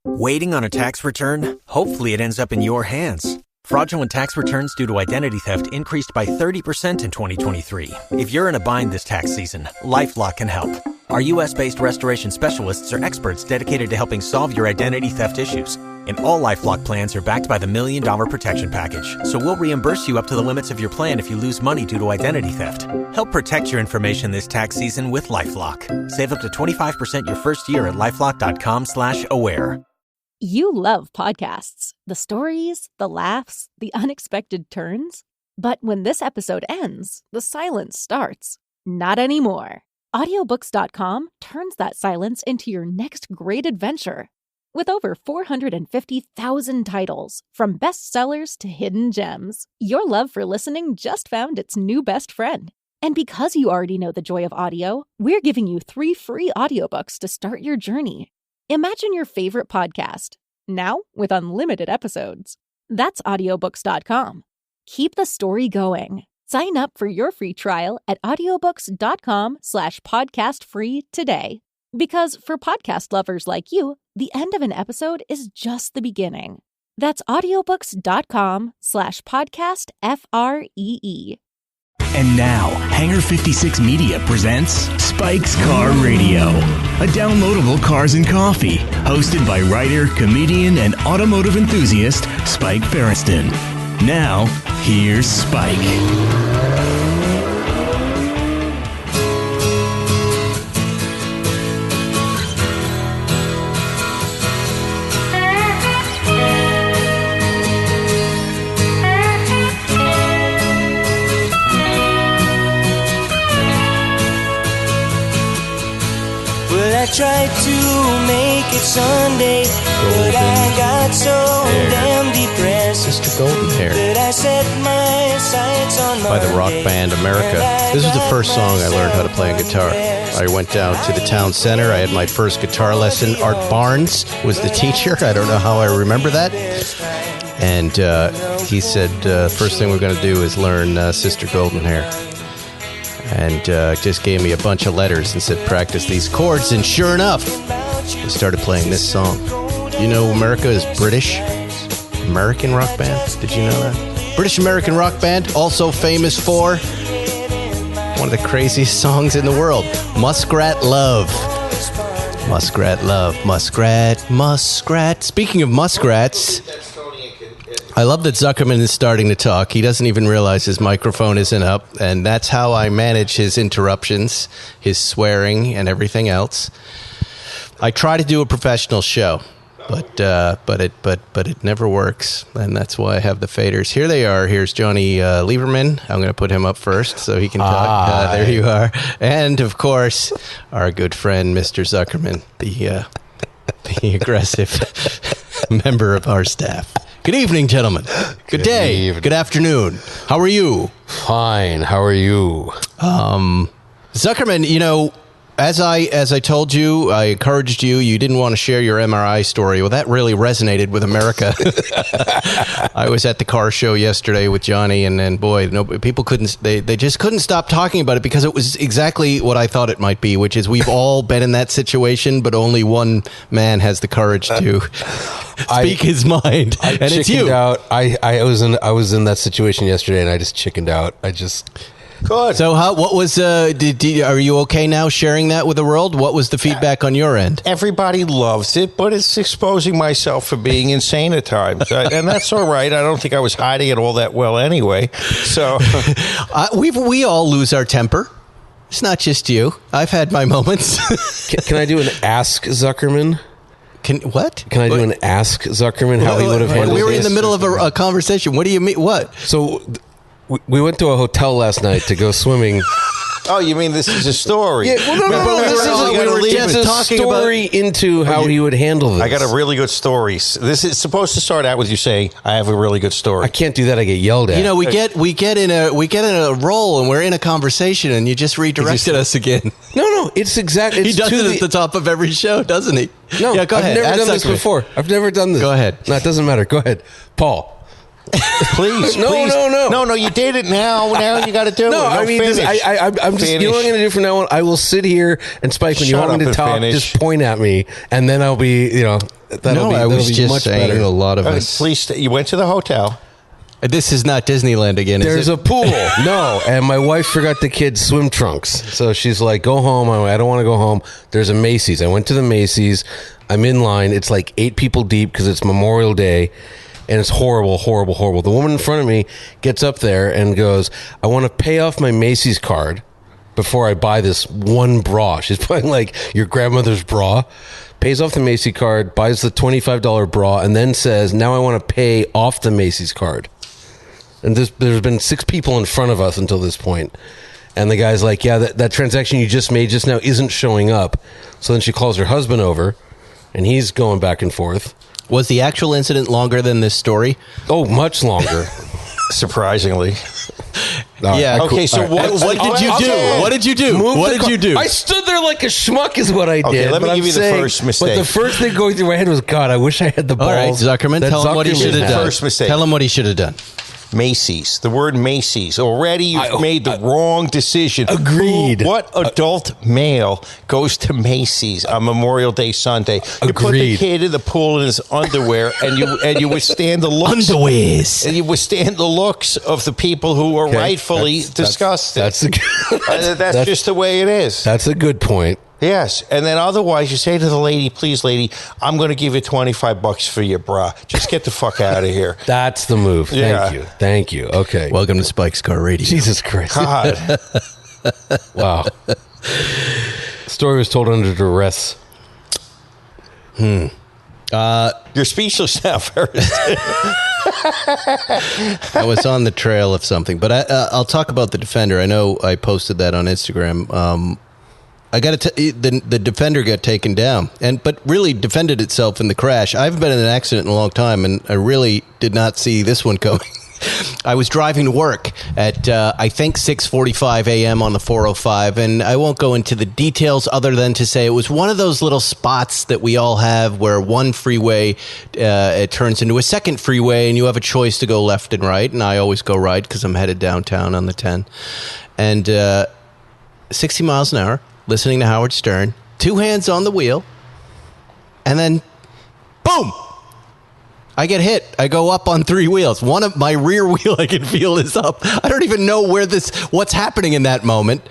Waiting on a tax return? Hopefully it ends up in your hands. Fraudulent tax returns due to identity theft increased by 30% in 2023. If you're in a bind this tax season, LifeLock can help. Our U.S.-based restoration specialists are experts dedicated to helping solve your identity theft issues. And all LifeLock plans are backed by the $1 Million Protection Package. So we'll reimburse you up to the limits of your plan if you lose money due to identity theft. Help protect your information this tax season with LifeLock. Save up to 25% your first year at LifeLock.com/aware. You love podcasts, the stories, the laughs, the unexpected turns. But when this episode ends, the silence starts. Not anymore. Audiobooks.com turns that silence into your next great adventure. With over 450,000 titles, from bestsellers to hidden gems, your love for listening just found its new best friend. And because you already know the joy of audio, we're giving you 3 free audiobooks to start your journey. Imagine your favorite podcast, now with unlimited episodes. That's audiobooks.com. Keep the story going. Sign up for your free trial at audiobooks.com/podcastfree today. Because for podcast lovers like you, the end of an episode is just the beginning. That's audiobooks.com/podcastfree. And now, Hangar 56 Media presents Spike's Car Radio, a downloadable cars and coffee, hosted by writer, comedian, and automotive enthusiast Spike Ferriston. Now, here's Spike. I tried to make it Sunday, but I got so damn depressed. Mr. Golden Hair. That I set my sights on by the rock band America. This was the first song I learned how to play on guitar. I went down to the town center. I had my first guitar lesson. Art Barnes was the teacher. I don't know how I remember that. And he said, first thing we're going to do is learn Sister Golden Hair. And just gave me a bunch of letters and said, practice these chords. And sure enough, we started playing this song. You know, America is British American rock band. Did you know that? British American rock band, also famous for one of the craziest songs in the world, Muskrat Love. Muskrat Love, Muskrat, Muskrat. Speaking of muskrats, I love that Zuckerman is starting to talk. He doesn't even realize his microphone isn't up, and that's how I manage his interruptions, his swearing, and everything else. I try to do a professional show, but it never works, and that's why I have the faders. Here they are. Here's Johnny Lieberman. I'm going to put him up first so he can talk. There you are. And, of course, our good friend, Mr. Zuckerman, the aggressive member of our staff. Good evening, gentlemen. Good day. Evening. Good afternoon. How are you? Fine. How are you? Zuckerman, you know, as I told you, I encouraged you. You didn't want to share your MRI story. Well, that really resonated with America. I was at the car show yesterday with Johnny, and boy, people couldn't. They just couldn't stop talking about it because it was exactly what I thought it might be, which is we've all been in that situation, but only one man has the courage to speak his mind, and it's you. Out. I was in that situation yesterday, and I just chickened out. Good. So, what was? Are you okay now sharing that with the world? What was the feedback on your end? Everybody loves it, but it's exposing myself for being insane at times, and that's all right. I don't think I was hiding it all that well anyway. So, we all lose our temper. It's not just you. I've had my moments. Can I do an Ask Zuckerman? Can I do an Ask Zuckerman how he would have handled this? We were in the middle of a conversation. What do you mean? What? So we went to a hotel last night to go swimming. Oh, you mean this is a story? Yeah, well, no. We were just talking into how he would handle this. I got a really good story. This is supposed to start out with you saying, "I have a really good story." I can't do that. I get yelled at. You know, we get in a role, and we're in a conversation, and you just redirected us again. No, it's exactly. He does it at the top of every show, doesn't he? No, yeah, go ahead. I've never done this before. I've never done this. Go ahead. No, it doesn't matter. Go ahead, Paul. Please, No. No, you did it now. Now you got to do it. No, I mean, I'm just, you know what I'm going to do from now on? I will sit here and Spike, when you want me to talk, just point at me, and then I'll be, I was just saying better. a lot of Please, you went to the hotel. This is not Disneyland again, is There's it? a pool. No, and my wife forgot the kids' swim trunks. So she's like, go home. I don't want to go home. There's a Macy's. I went to the Macy's. I'm in line. It's like 8 people deep because it's Memorial Day. And it's horrible, horrible, horrible. The woman in front of me gets up there and goes, I want to pay off my Macy's card before I buy this one bra. She's buying like your grandmother's bra. Pays off the Macy's card, buys the $25 bra, and then says, now I want to pay off the Macy's card. And there's been 6 people in front of us until this point. And the guy's like, yeah, that transaction you just made just now isn't showing up. So then she calls her husband over, and he's going back and forth. Was the actual incident longer than this story? Oh, much longer. Surprisingly. Yeah. Okay, so what did you do? What did you do? What did you do? I stood there like a schmuck is what I did. Okay, let me but give I'm you the saying, first mistake. But the first thing going through my head was, God, I wish I had the balls. All right, Zuckerman, that tell him what he should have Zuckerman had. done. First mistake. Tell him what he should have done. Macy's. The word Macy's. Already you've made the wrong decision. Agreed. What adult male goes to Macy's on Memorial Day Sunday? You put the Agreed. kid in the pool in his underwear and you withstand the looks. Underwears. And you withstand the looks of the people who are rightfully disgusted. That's just the way it is. That's a good point. Yes, and then otherwise you say to the lady, please, lady, I'm going to give you $25 for your bra. Just get the fuck out of here. That's the move. Yeah. Thank you. Okay. Welcome to Spike's Car Radio. Jesus Christ. God. Wow. The story was told under duress. You're speechless now, Ferris. I was on the trail of something, but I'll talk about the Defender. I know I posted that on Instagram. I got to the Defender got taken down, but really defended itself in the crash. I haven't been in an accident in a long time, and I really did not see this one coming. I was driving to work at, I think, 6:45 a.m. on the 405, and I won't go into the details other than to say it was one of those little spots that we all have where one freeway it turns into a second freeway, and you have a choice to go left and right, and I always go right because I'm headed downtown on the 10. And 60 miles an hour, listening to Howard Stern, 2 hands on the wheel, and then, boom! I get hit. I go up on 3 wheels. One of my rear wheel I can feel is up. I don't even know what's happening in that moment.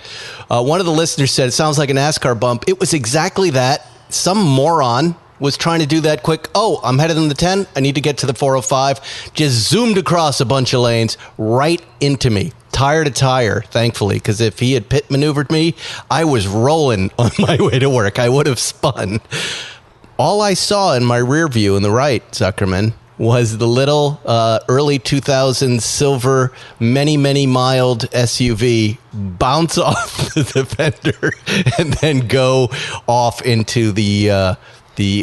One of the listeners said, it sounds like a NASCAR bump. It was exactly that. Some moron was trying to do that quick. Oh, I'm headed in the 10. I need to get to the 405. Just zoomed across a bunch of lanes right into me. Tire to tire, thankfully, because if he had pit maneuvered me, I was rolling on my way to work. I would have spun. All I saw in my rear view in the right, Zuckerman, was the little early 2000s silver, many mild SUV bounce off the Defender and then go off into the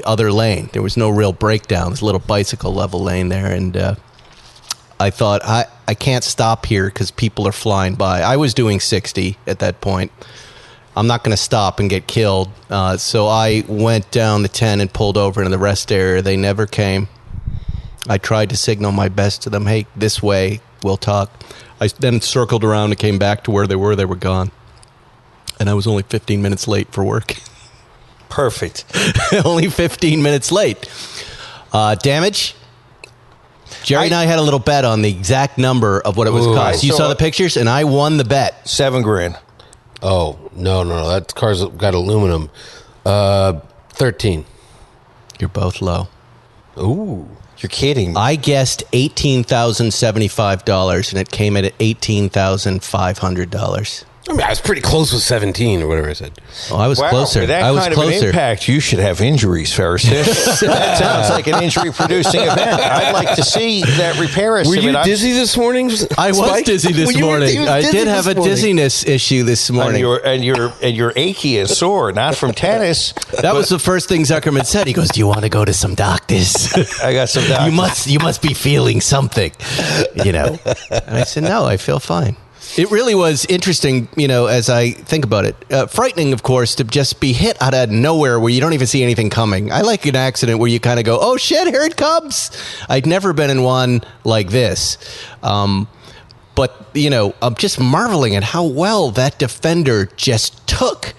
other lane. There was no real breakdown. There's a little bicycle level lane there, and I thought, I can't stop here because people are flying by. I was doing 60 at that point. I'm not going to stop and get killed. So I went down the 10 and pulled over into the rest area. They never came. I tried to signal my best to them. Hey, this way, we'll talk. I then circled around and came back to where they were. They were gone. And I was only 15 minutes late for work. Perfect. Only 15 minutes late. Damage? Jerry and I had a little bet on the exact number of what it was cost. You saw the pictures, and I won the bet. $7,000. Oh, no. That car's got aluminum. 13. You're both low. Ooh. You're kidding. I guessed $18,075, and it came in at $18,500. I mean, I was pretty close with 17 or whatever I said. Oh, I was closer. With that I was kind closer. of an impact, you should have injuries, Ferris. That sounds like an injury-producing event. I'd like to see that repair Were estimate. you dizzy this morning? I was dizzy this morning. I did have a dizziness issue this morning. And you're achy and sore, not from tennis. That was the first thing Zuckerman said. He goes, "Do you want to go to some doctors?" I got some doctors. You must be feeling something, And I said, "No, I feel fine." It really was interesting, as I think about it. Frightening, of course, to just be hit out of nowhere where you don't even see anything coming. I like an accident where you kind of go, oh, shit, here it comes. I'd never been in one like this. But, I'm just marveling at how well that Defender just took.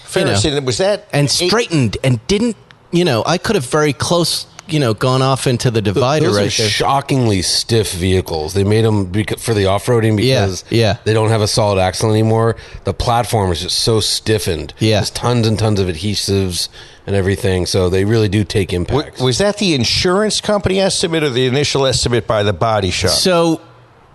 Ferris, was that... And straightened and didn't I could have very close, gone off into the divider Those right are there. shockingly stiff vehicles. They made them for the off-roading because they don't have a solid axle anymore. The platform is just so stiffened. Yeah. There's tons and tons of adhesives and everything, so they really do take impact. Was that the insurance company estimate or the initial estimate by the body shop? So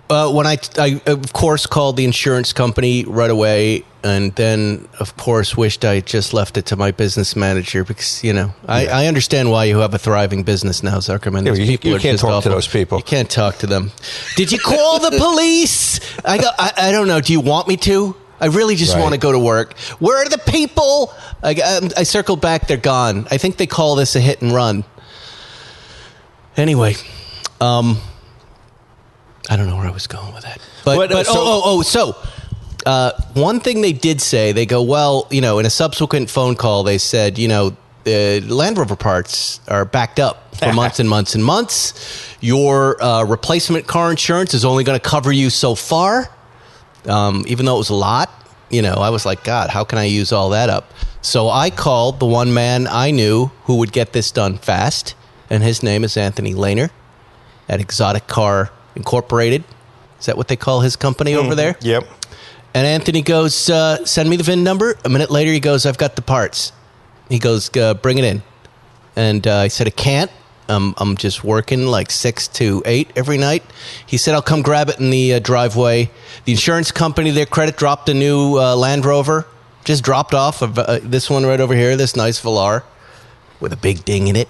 when I of course called the insurance company right away, and then of course wished I just left it to my business manager because I understand why you have a thriving business now, Zuckerman. Yeah, Those people you are can't just talk awful. to those people. You can't talk to them. Did you call the police? I don't know. Do you want me to? I really just want to go to work. Where are the people? I circled back. They're gone. I think they call this a hit and run. Anyway, I don't know where I was going with that. So one thing they did say, they go, well, in a subsequent phone call, they said, Land Rover parts are backed up for months and months and months. Your replacement car insurance is only going to cover you so far. Even though it was a lot, I was like, God, how can I use all that up? So I called the one man I knew who would get this done fast, and his name is Anthony Lehner at Exotic Car Incorporated. Is that what they call his company over there? Yep. And Anthony goes, send me the VIN number. A minute later, he goes, I've got the parts. He goes, bring it in. And I said, I can't. I'm just working like 6 to 8 every night. He said, I'll come grab it in the driveway. The insurance company, their credit dropped a new Land Rover. Just dropped off of this one right over here, this nice Velar with a big ding in it.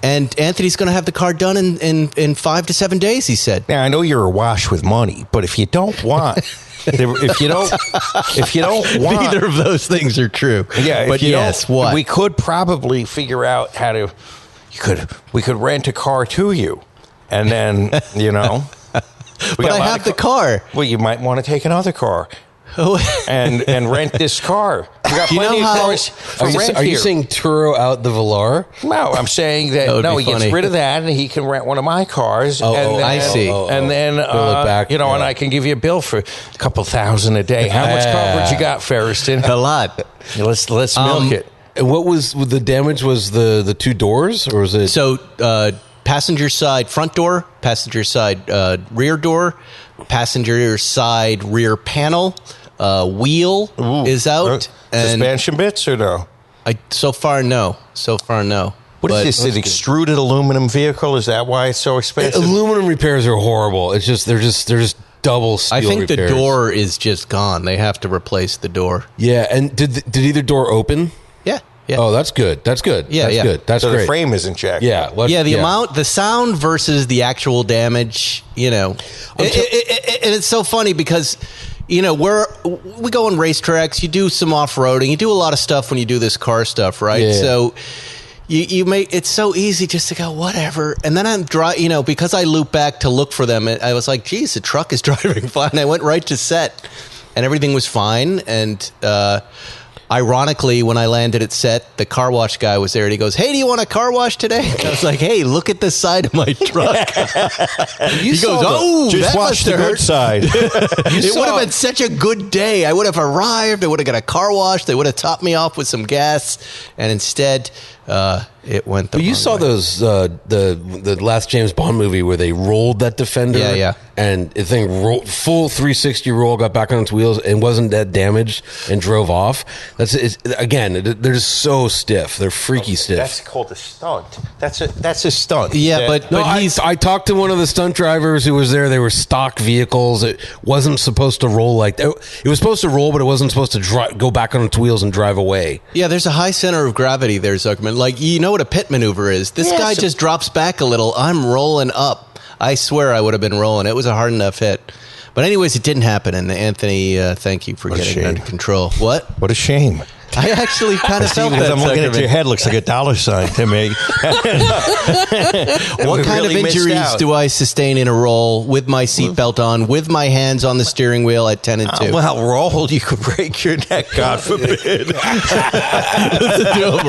And Anthony's going to have the car done in 5 to 7 days, he said. Now, I know you're awash with money, but if you don't want... if you don't want... Neither of those things are true. Yeah, but yes, what? We could probably figure out how to... We could rent a car to you, and then, But I have the car. Well, you might want to take another car and rent this car. We got plenty of cars for rent Are you here. saying Turo out the Velar? No, I'm saying that he gets rid of that and he can rent one of my cars. I see. And then, back, and I can give you a bill for a couple $1,000 a day. How much coverage you got, Ferriston? A lot. Let's milk it. What was the damage? Was the 2 doors, or was it? So, passenger side front door, passenger side rear door, passenger side rear panel, wheel is out. And Suspension bits or no? So far, no. What is this? An extruded aluminum vehicle? Is that why it's so expensive? Aluminum repairs are horrible. It's just they're just double steel I think repairs. the door is just gone. They have to replace the door. Yeah, and did either door open? Yeah. Oh, that's good. That's good. Yeah, that's yeah. good. That's so great. the frame isn't checked. Yeah. Amount, the sound versus the actual damage, and it's so funny because, we go on racetracks, you do some off-roading, you do a lot of stuff when you do this car stuff, right? Yeah. So you make it's so easy just to go whatever, and then I'm because I loop back to look for them. I was like, geez, the truck is driving fine. I went right to set, and everything was fine, and ironically, when I landed at set, the car wash guy was there, and he goes, hey, do you want a car wash today? And I was like, hey, look at the side of my truck. He goes, just that watch must the have good hurt. side. It would have been such a good day. I would have arrived. I would have got a car wash. They would have topped me off with some gas. And instead, it went the wrong You saw way. those the last James Bond movie where they rolled that Defender, Yeah. and the thing rolled, full 360 roll, got back on its wheels, and wasn't that damaged, and drove off. They're just so stiff. They're freaky stiff. That's called a stunt. That's a stunt. Yeah, That- but I talked to one of the stunt drivers who was there. They were stock vehicles. It wasn't supposed to roll like that. It was supposed to roll, but it wasn't supposed to go back on its wheels and drive away. yeah, there's a high center of gravity there, Zuckerman. Like, you know what a pit maneuver is. This guy just drops back a little. I'm rolling up. I swear I would have been rolling. It was a hard enough hit. But anyways, it didn't happen. And Anthony, thank you for What a getting it shame. under control. What? What a shame. I actually kind of felt Because that. I'm looking at Zuckerman. your head, looks like a dollar sign to me. What kind of injuries do I sustain in a roll with my seatbelt on, with my hands on the steering wheel at 10 and 2? Well, roll, you could break your neck, God forbid. Listen to him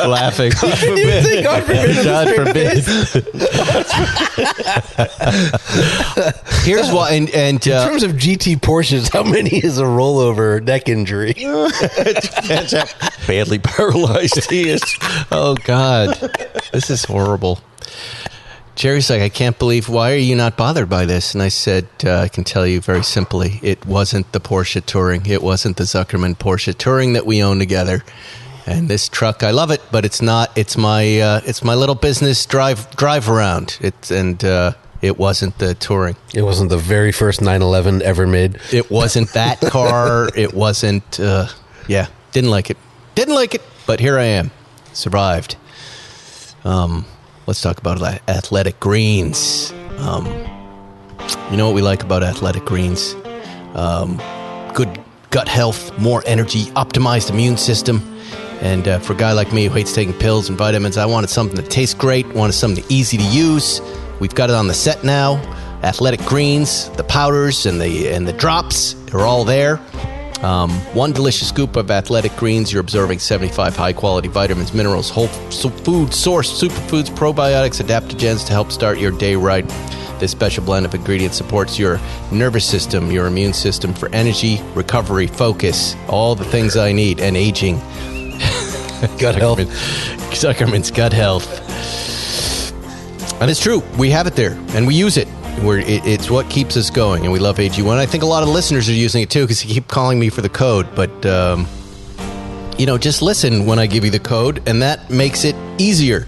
laughing. God forbid. God forbid. God forbid. Here's why, and In terms of GT Porsches, how many is a rollover neck injury? badly paralyzed he is. Oh, God. This is horrible. Jerry's like, I can't believe, why are you not bothered by this? And I said, I can tell you very simply, it wasn't the Porsche Touring. It wasn't the Zuckerman Porsche Touring that we own together. And this truck, I love it, but it's not. It's my little business drive around. It wasn't the Touring. It wasn't the very first 911 ever made. It wasn't that car. It wasn't. Didn't like it. But here I am, survived. Let's talk about Athletic Greens. You know what we like about Athletic Greens? Good gut health, more energy, optimized immune system. And for a guy like me who hates taking pills and vitamins, I wanted something that tastes great, wanted something easy to use. We've got it on the set now. Athletic Greens, the powders and the drops are all there. One delicious scoop of Athletic Greens, you're absorbing 75 high-quality vitamins, minerals, whole food source, superfoods, probiotics, adaptogens to help start your day right. This special blend of ingredients supports your nervous system, your immune system for energy, recovery, focus, all the things I need, and aging. Gut health. Zuckerman's gut health. And it's true. We have it there, and we use it. It's what keeps us going, and we love AG1. I think a lot of listeners are using it, too, because you keep calling me for the code. But, just listen when I give you the code, and that makes it easier.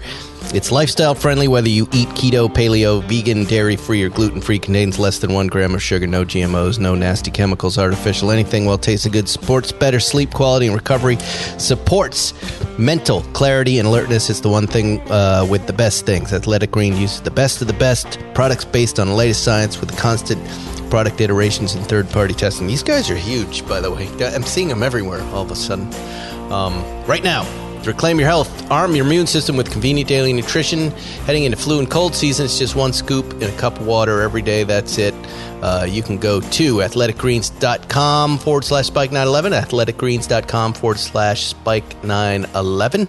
It's lifestyle friendly, whether you eat keto, paleo, vegan, dairy-free, or gluten-free, contains less than 1 gram of sugar, no GMOs, no nasty chemicals, artificial, anything while tasting good, supports better sleep quality and recovery, supports mental clarity and alertness. It's the one thing with the best things. Athletic Green uses the best of the best products based on the latest science with the constant product iterations and third-party testing. These guys are huge, by the way. I'm seeing them everywhere all of a sudden. Right now, to reclaim your health, arm your immune system with convenient daily nutrition. Heading into flu and cold season, it's just 1 scoop in a cup of water every day. That's it. You can go to athleticgreens.com/spike911, athleticgreens.com/spike911.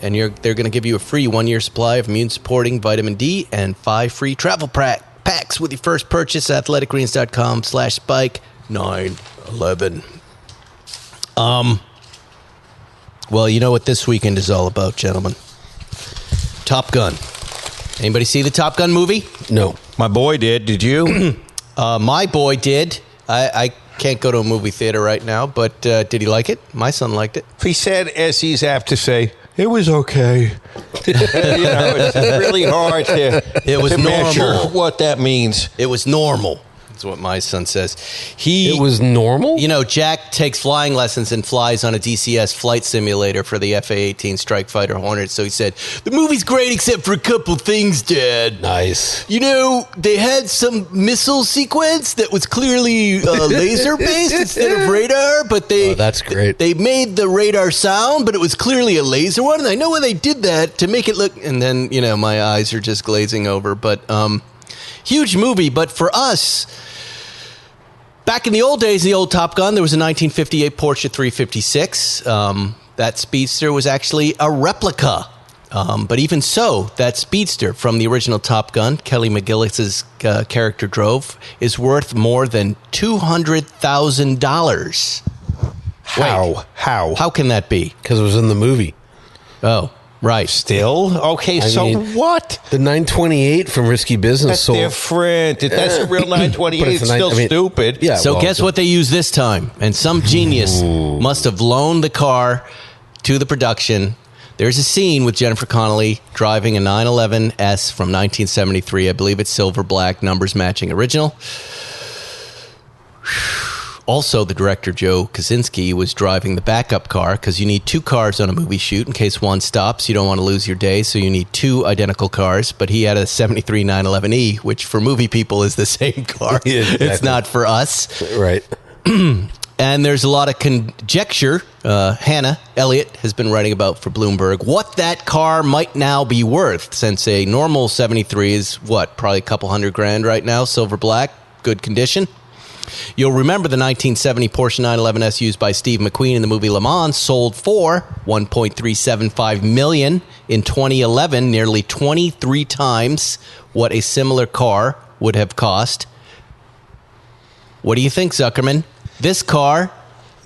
And they're going to give you a free 1-year supply of immune-supporting vitamin D and 5 free travel packs with your first purchase, athleticgreens.com/spike911. Well, you know what this weekend is all about, gentlemen. Top Gun. Anybody see the Top Gun movie? No. My boy did. Did you? My boy did. I can't go to a movie theater right now, but did he like it? My son liked it. He said, as he's apt to say, it was okay. It's really hard to measure what that means. It was normal. That's what my son says. It was normal? Jack takes flying lessons and flies on a DCS flight simulator for the FA-18 Strike Fighter Hornet. So he said, the movie's great except for a couple things, Dad. Nice. They had some missile sequence that was clearly laser-based instead of radar, but that's great. They made the radar sound, but it was clearly a laser one. And I know when they did that to make it look... And then, my eyes are just glazing over. But huge movie. But for us... Back in the old days, the old Top Gun, there was a 1958 Porsche 356. That Speedster was actually a replica. But even so, that Speedster from the original Top Gun, Kelly McGillis's character drove, is worth more than $200,000. How? How can that be? Because it was in the movie. Oh, right. Still? Okay, what? The 928 from Risky Business. That's different. That's a real 928. It's still stupid. Yeah. So guess what they used this time? And some genius must have loaned the car to the production. There's a scene with Jennifer Connelly driving a 911S from 1973. I believe it's silver black, numbers matching original. Also, the director, Joe Kosinski, was driving the backup car because you need 2 cars on a movie shoot. In case one stops, you don't want to lose your day, so you need 2 identical cars. But he had a 73 911E, which for movie people is the same car. Yeah, exactly. It's not for us. Right. And there's a lot of conjecture. Hannah Elliott has been writing about for Bloomberg what that car might now be worth, since a normal 73 is, probably a couple $100,000 right now, silver black, good condition. You'll remember the 1970 Porsche 911S used by Steve McQueen in the movie Le Mans sold for $1.375 million in 2011, nearly 23 times what a similar car would have cost. What do you think, Zuckerman? This car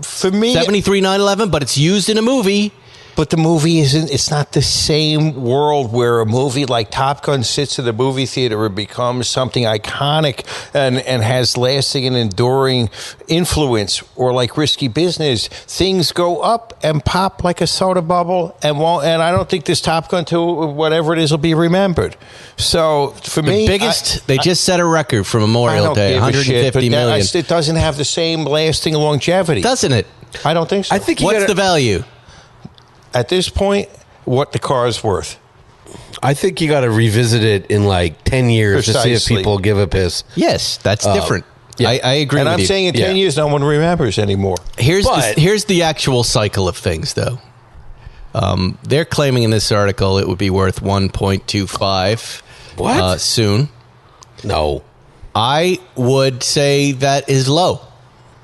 For me, 73 911, but it's used in a movie. But the movie it's not the same world where a movie like Top Gun sits in the movie theater and becomes something iconic and has lasting and enduring influence, or like Risky Business. Things go up and pop like a soda bubble and I don't think this Top Gun 2, whatever it is, will be remembered. So for me, they just set a record for Memorial Day, 150 million. It doesn't have the same lasting longevity. Doesn't it? I don't think so. I think What's the value? At this point, what the car is worth. I think you got to revisit it in like 10 years to see if people give a piss. Yes, that's different. Yeah. I agree and with I'm you. saying in 10 years, no one remembers anymore. Here's the actual cycle of things, though. They're claiming in this article it would be worth 1.25 soon. No. I would say that is low.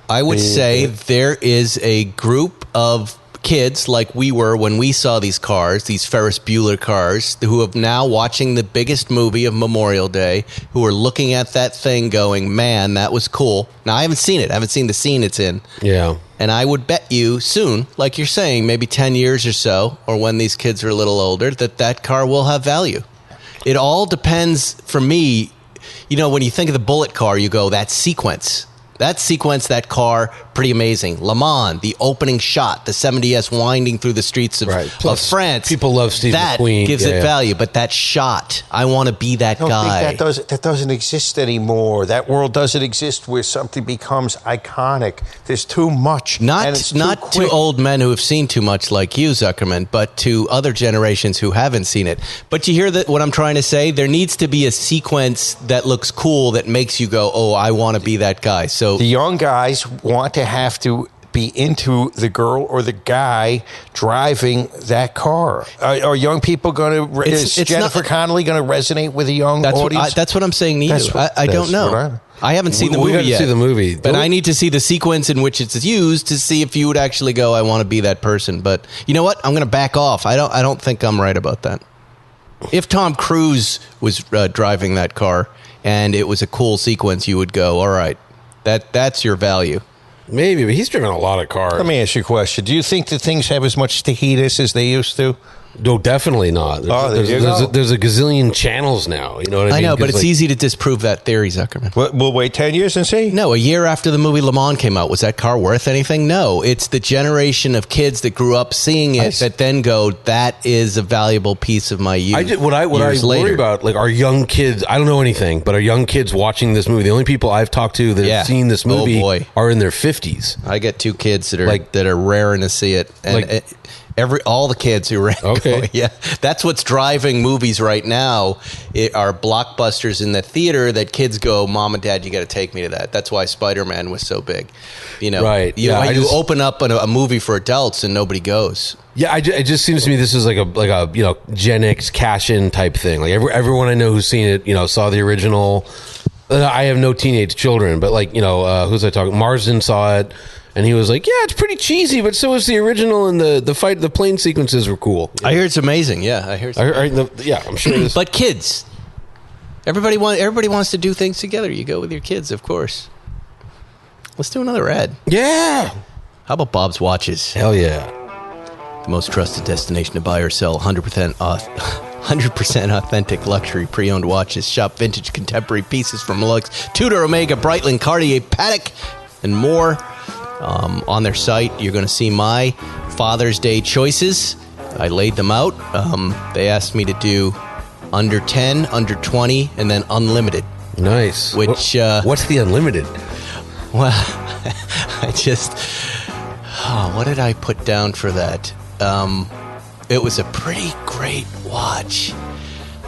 I would say there is a group of kids like we were when we saw these cars, these Ferris Bueller cars, who are now watching the biggest movie of Memorial Day, who are looking at that thing going, man, that was cool. Now, I haven't seen it. I haven't seen the scene it's in. Yeah. And I would bet you soon, like you're saying, maybe 10 years or so, or when these kids are a little older, that car will have value. It all depends, for me, when you think of the Bullet car, you go, that sequence, that car, pretty amazing. Le Mans, the opening shot, the 70S winding through the streets of France. People love Steve McQueen. That gives it value. But that shot, I want to be that guy. I don't think that doesn't exist anymore. That world doesn't exist where something becomes iconic. There's too much. Not to old men who have seen too much like you, Zuckerman, but to other generations who haven't seen it. But you hear what I'm trying to say? There needs to be a sequence that looks cool that makes you go, oh, I want to be that guy. So the young guys want to have to be into the girl or the guy driving that car. Are young people going to? Is Jennifer Connelly going to resonate with a young audience? That's what I'm saying to you. I don't know. I haven't seen the movie yet. We got to see the movie, but I need to see the sequence in which it's used to see if you would actually go, I want to be that person. But you know what? I'm going to back off. I don't think I'm right about that. If Tom Cruise was driving that car and it was a cool sequence, you would go, all right, that's your value. Maybe, but he's driven a lot of cars. Let me ask you a question. Do you think that things have as much tahitis as they used to? No, definitely not. There's a gazillion channels now. You know what I mean? I know, but it's easy to disprove that theory, Zuckerman. We'll wait 10 years and see? No, a year after the movie Le Mans came out, was that car worth anything? No. It's the generation of kids that grew up seeing it that then go, that is a valuable piece of my youth. What I worry about, like our young kids, I don't know anything, but our young kids watching this movie, the only people I've talked to that have seen this movie are in their 50s. I get two kids that are raring to see it. And all the kids who ran. Okay. Yeah. That's what's driving movies right now. It are blockbusters in the theater that kids go, Mom and Dad, you got to take me to that. That's why Spider-Man was so big. Right. You open up a movie for adults and nobody goes. Yeah, it just seems to me this is like a Gen X cash-in type thing. Like everyone I know who's seen it, saw the original. I have no teenage children, but who's I talking? Marsden saw it. And he was like, yeah, it's pretty cheesy, but so is the original, and the plane sequences were cool. I hear it's amazing. Yeah, I hear I'm sure it is. But kids, everybody wants to do things together. You go with your kids, of course. Let's do another ad. Yeah. How about Bob's Watches? Hell yeah. The most trusted destination to buy or sell 100% authentic luxury pre-owned watches. Shop vintage contemporary pieces from Lux, Tudor, Omega, Breitling, Cartier, Patek, and more. On their site, you're going to see my Father's Day choices. I laid them out. They asked me to do under 10, under 20, and then unlimited. Nice. Which what's the unlimited? Well, what did I put down for that? It was a pretty great watch.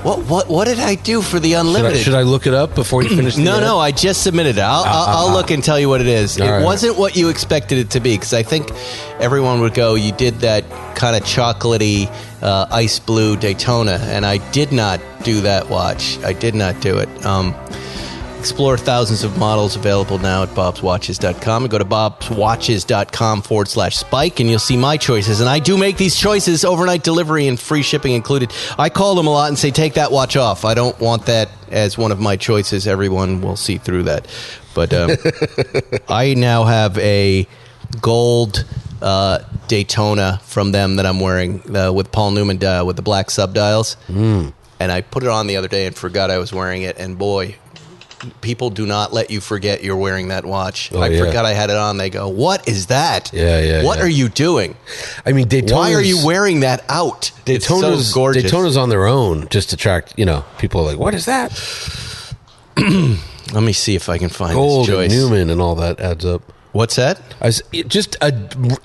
What did I do for the unlimited? Should I look it up before you finish? No, I just submitted it. I'll look and tell you what it is. It wasn't what you expected it to be, because I think everyone would go, you did that kind of chocolatey ice blue Daytona, and I did not do that watch. I did not do it. Explore thousands of models available now at bobswatches.com, and go to bobswatches.com/spike, and you'll see my choices. And I do make these choices, overnight delivery and free shipping included. I call them a lot and say, take that watch off. I don't want that as one of my choices. Everyone will see through that. But I now have a gold Daytona from them that I'm wearing with Paul Newman with the black subdials. And I put it on the other day and forgot I was wearing it. And boy, people do not let you forget you're wearing that watch. I forgot I had it on. They go, "What is that? What are you doing?" I mean, why are you wearing that out? Daytona's so gorgeous. Daytona's on their own just to attract, people are like, "What is that?" Let me see if I can find gold this choice. And Newman and all that adds up. What's that? Just a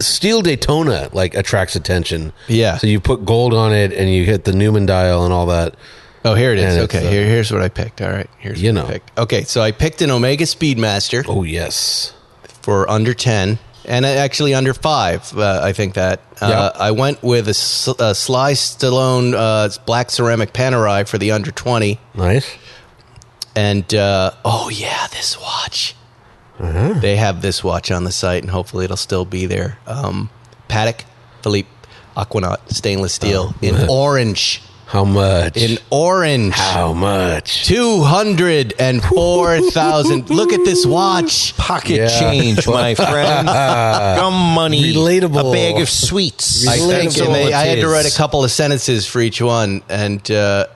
steel Daytona attracts attention. Yeah. So you put gold on it and you hit the Newman dial and all that. Oh, here it is. Okay, here's what I picked. All right, here's what I picked. Okay, so I picked an Omega Speedmaster. Oh, yes. For under 10, and actually under 5, I think that. I went with a Sly Stallone black ceramic Panerai for the under 20. Nice. And, this watch. They have this watch on the site, and hopefully it'll still be there. Patek Philippe Aquanaut stainless steel in orange. How much? In orange. How much? 204,000. Look at this watch. Pocket change, my friend. Gum money. Relatable. A bag of sweets. I think I had to write a couple of sentences for each one, and I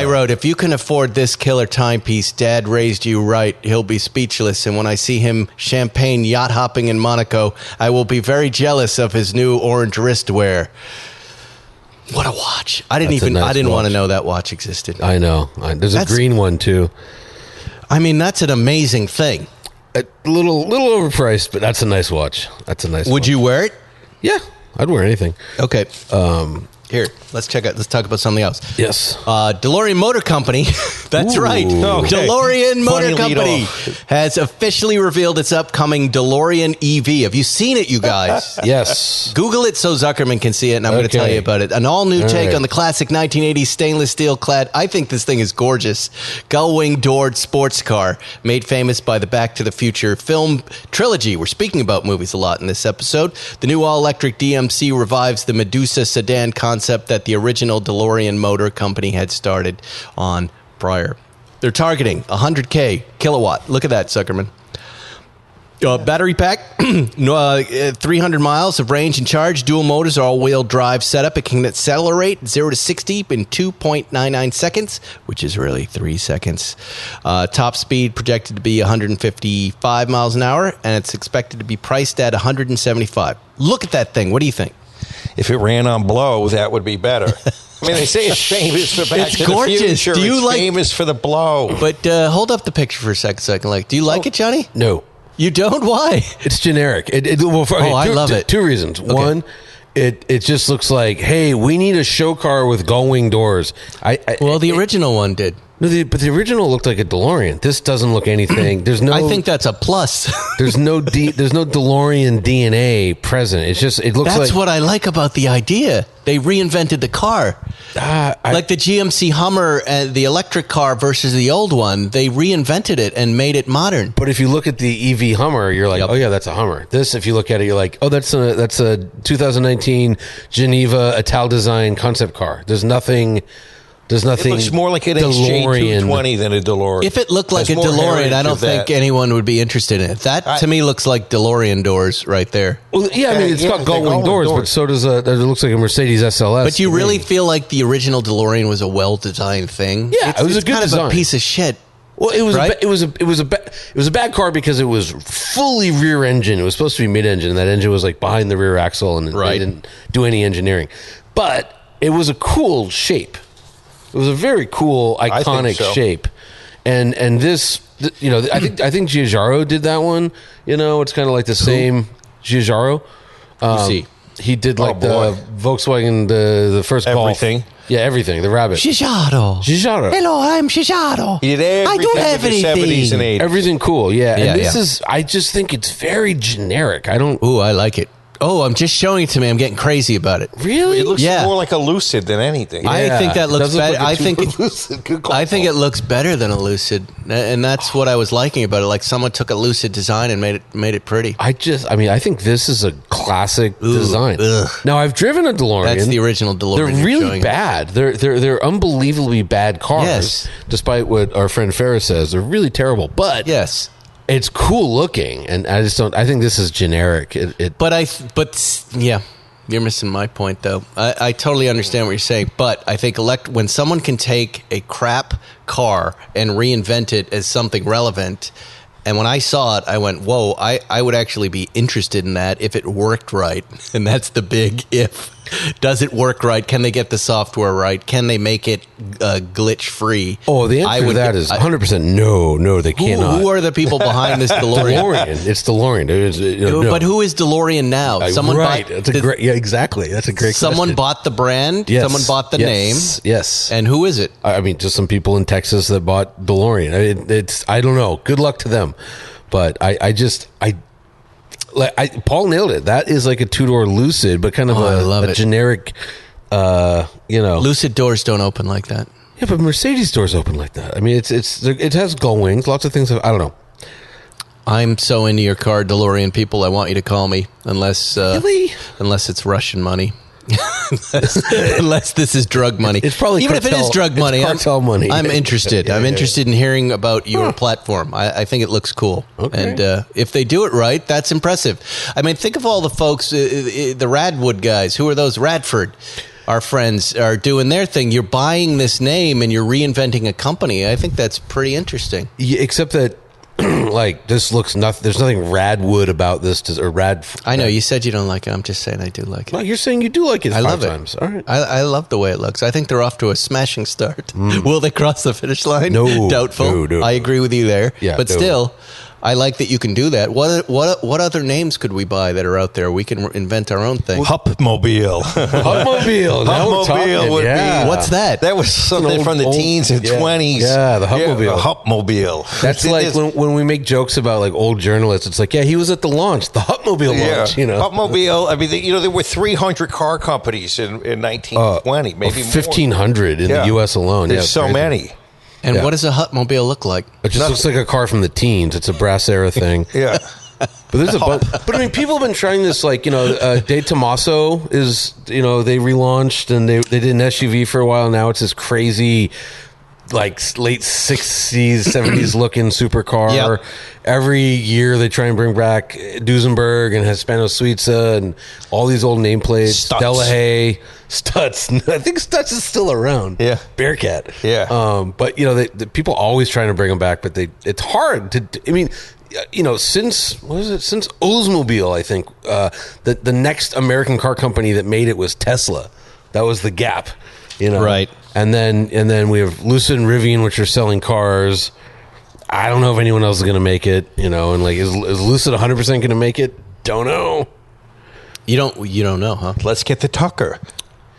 wrote, "If you can afford this killer timepiece, Dad raised you right. He'll be speechless. And when I see him champagne yacht hopping in Monaco, I will be very jealous of his new orange wristwear." What a watch! I didn't want to know that watch existed. I know. There's a green one too. I mean, that's an amazing thing. A little overpriced, but that's a nice watch. Would you wear it? Yeah, I'd wear anything. Okay. Here, let's check out. Let's talk about something else. Yes. DeLorean Motor Company. That's right. Okay. DeLorean Motor Funny Company has officially revealed its upcoming DeLorean EV. Have you seen it, you guys? Yes. Google it so Zuckerman can see it, and I'm going to tell you about it. An all-new take on the classic 1980s stainless steel clad, I think this thing is gorgeous, gull-wing doored sports car made famous by the Back to the Future film trilogy. We're speaking about movies a lot in this episode. The new all-electric DMC revives the Medusa sedan concept that the original DeLorean Motor Company had started on prior. They're targeting 100K kilowatt. Look at that, Zuckerman. Battery pack, 300 miles of range and charge. Dual motors, all-wheel drive setup. It can accelerate 0 to 60 in 2.99 seconds, which is really 3 seconds. Top speed projected to be 155 miles an hour, and it's expected to be priced at 175. Look at that thing. What do you think? If it ran on blow, that would be better. I mean, they say it's famous for Back to the Future. Do you it's famous for the blow. But hold up the picture for a second so I can do you like it, Johnny? No. You don't? Why? It's generic. I love it. Two reasons. Okay. One, it just looks like, hey, we need a show car with gull-wing doors. The original one did. No, but the original looked like a DeLorean. This doesn't look anything. There's no. I think that's a plus. there's no DeLorean DNA present. It looks like. That's what I like about the idea. They reinvented the car. Like the GMC Hummer, the electric car versus the old one. They reinvented it and made it modern. But if you look at the EV Hummer, you're like, oh yeah, that's a Hummer. This, if you look at it, you're like, oh, that's a 2019 Geneva Ital design concept car. There's nothing. It looks more like an XJ220 than a DeLorean. If it looked like a DeLorean, I don't think anyone would be interested in it. That, to me, looks like DeLorean doors right there. Well, yeah, I mean, it's got gull-wing doors, but so does it looks like a Mercedes SLS. But you really feel like the original DeLorean was a well-designed thing? Yeah, it was a good design. Kind of a piece of shit. Well, it was it was a bad car because it was fully rear engine. It was supposed to be mid-engine, and that engine was like behind the rear axle, and they didn't do any engineering. But it was a cool shape. It was a very cool, iconic shape, and this, I think Giugiaro did that one. It's kind of like the same Giugiaro. He did like the Volkswagen, the first everything. Golf. Yeah, everything. The Rabbit. Giugiaro. Hello, I'm Giugiaro. He did everything. I do everything. The 70s and 80s. Everything cool. Yeah, and this is. I just think it's very generic. I don't. Ooh, I like it. Oh, I'm just showing it to me. I'm getting crazy about it. Really? It looks more like a Lucid than anything. Yeah. I think that looks better. I think it looks better than a Lucid, and that's what I was liking about it. Like someone took a Lucid design and made it pretty. I think this is a classic design. Ugh. Now I've driven a DeLorean. That's the original DeLorean. They're really bad. They're unbelievably bad cars. Yes. Despite what our friend Ferris says, they're really terrible. But yes. It's cool looking, and I just don't. I think this is generic. But yeah, you're missing my point though. I totally understand what you're saying, but I think when someone can take a crap car and reinvent it as something relevant, and when I saw it, I went, "Whoa!" I would actually be interested in that if it worked right, and that's the big if. Does it work right? Can they get the software right? Can they make it glitch free? Oh, the answer to that is 100% no, they cannot. Who are the people behind this DeLorean? It's DeLorean. No. But who is DeLorean now? Someone bought, exactly. That's a great someone question. bought the brand? Yes. Someone bought the name? Yes. And who is it? I mean, just some people in Texas that bought DeLorean. I don't know. Good luck to them. But Paul nailed it. That is like a two-door Lucid, but kind of a generic, Lucid doors don't open like that. Yeah, but Mercedes doors open like that. I mean, it has gull wings. Lots of things. I don't know. I'm so into your car, DeLorean people. I want you to call me unless it's Russian money. Unless this is drug money. It's probably even cartel, if it is drug money. Cartel money. I'm interested. I'm interested in hearing about your platform. I think it looks cool. Okay. And if they do it right, that's impressive. I mean, think of all the folks, the Radwood guys. Who are those? Radford. Our friends are doing their thing. You're buying this name and you're reinventing a company. I think that's pretty interesting. Yeah, except that. Like this looks there's nothing Radwood about this or rad. I know you said you don't like it. I'm just saying I do like it. Well, you're saying you do like it. I love times. it. All right. I love the way it looks. I think they're off to a smashing start. Will they cross the finish line? No, doubtful. No. I agree with you there. Yeah, but still, I like that you can do that. What other names could we buy that are out there? We can invent our own thing. Hupmobile. Hupmobile. Now we're talking. Would be. What's that? That was something from the teens and 20s. Yeah, the Hupmobile. Yeah, the Hupmobile. That's like when we make jokes about like old journalists. It's like, yeah, he was at the launch, the Hupmobile launch. Hupmobile. I mean, there were 300 car companies in 1920, maybe 1,500 in the U.S. alone. There's so many. And what does a Hupmobile look like? It just looks like a car from the teens. It's a brass era thing. Yeah. But there's a bunch. But I mean, people have been trying this. Like, De Tomaso is, they relaunched and they did an SUV for a while. Now it's this crazy, like late 60s, 70s looking supercar. Yep. Every year they try and bring back Duesenberg and Hispano Suiza and all these old nameplates. Stutz. Delahaye, Stutz. I think Stutz is still around. Yeah. Bearcat. Yeah. But the people always trying to bring them back, but it's hard to. I mean, since Oldsmobile, I think the next American car company that made it was Tesla. That was the gap. Right. And then we have Lucid and Rivian, which are selling cars. I don't know if anyone else is going to make it, and like, is Lucid 100% going to make it? Don't know. You don't know, huh? Let's get the Tucker.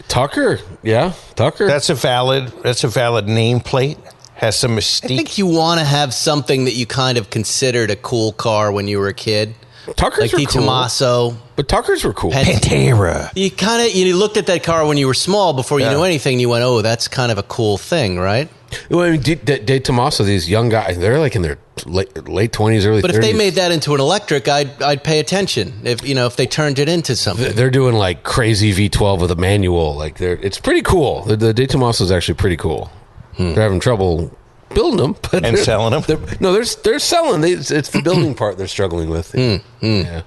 Tucker. That's a valid nameplate. Has some mystique. I think you want to have something that you kind of considered a cool car when you were a kid. Tuckers like were the cool. Tomaso. But Tuckers were cool. Pantera. You looked at that car when you were small before you knew anything. You went, oh, that's kind of a cool thing, right? Well, I mean, De Tomaso, these young guys, they're like in their late 20s, early 30s. But if they made that into an electric, I'd pay attention. If they turned it into something. They're doing like crazy V12 with a manual. Like it's pretty cool. The De Tomaso is actually pretty cool. They're having trouble building them and selling them. They're selling. It's the building part they're struggling with. Yeah.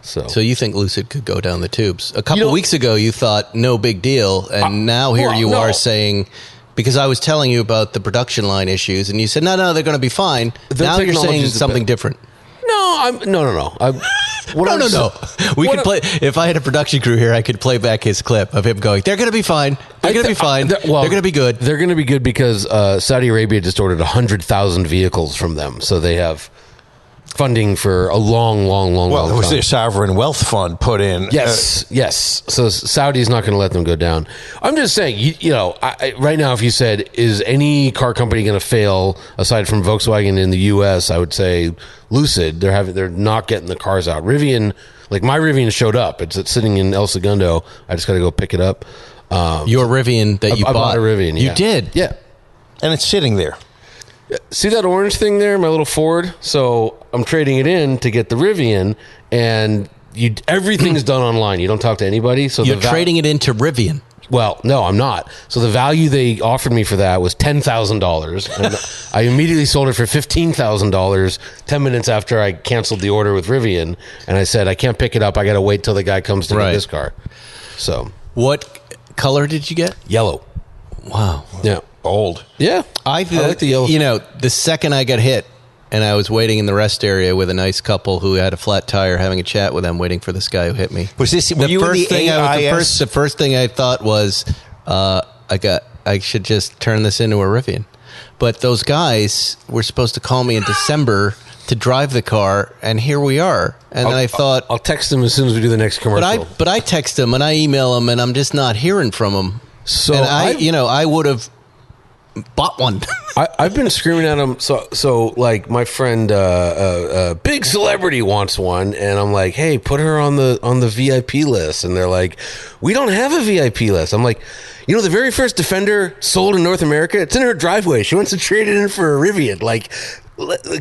So you think Lucid could go down the tubes? A couple weeks ago, you thought no big deal, and now here you are saying, because I was telling you about the production line issues, and you said no, they're going to be fine. Now you're saying something different. No. No. We could play. If I had a production crew here, I could play back his clip of him going, "They're going to be fine. They're going to be fine. They're going to be good. They're going to be good because Saudi Arabia just ordered 100,000 vehicles from them, so they have funding for a long time. Well, it was their sovereign wealth fund put in. Yes. So Saudi's not going to let them go down. I'm just saying, right now, if you said, is any car company going to fail aside from Volkswagen in the U.S., I would say Lucid. They're not getting the cars out. Rivian, like my Rivian showed up. It's sitting in El Segundo. I just got to go pick it up. Your Rivian that you bought. I bought a Rivian. You did? Yeah. And it's sitting there. See that orange thing there, my little Ford? So I'm trading it in to get the Rivian, and everything's done online. You don't talk to anybody. So you're trading it into Rivian. Well, no, I'm not. So the value they offered me for that was $10,000. And I immediately sold it for $15,000 10 minutes after I canceled the order with Rivian. And I said, I can't pick it up. I got to wait till the guy comes to get this car. So, what color did you get? Yellow. Wow. Yeah. Old. Yeah. I like the yellow. You know, the second I got hit, and I was waiting in the rest area with a nice couple who had a flat tire, having a chat with them, waiting for this guy who hit me. Was this the first thing? The first thing I thought was, I should just turn this into a Rivian. But those guys were supposed to call me in December to drive the car, and here we are. And then I thought, I'll text them as soon as we do the next commercial. But I text them and I email them, and I'm just not hearing from them. So and I would have bought one. I've been screaming at him. So like my friend, big celebrity wants one, and I'm like, hey, put her on the VIP list. And they're like, we don't have a VIP list. I'm like, you know, the very first Defender sold in North America, it's in her driveway. She wants to trade it in for a Rivian. Like,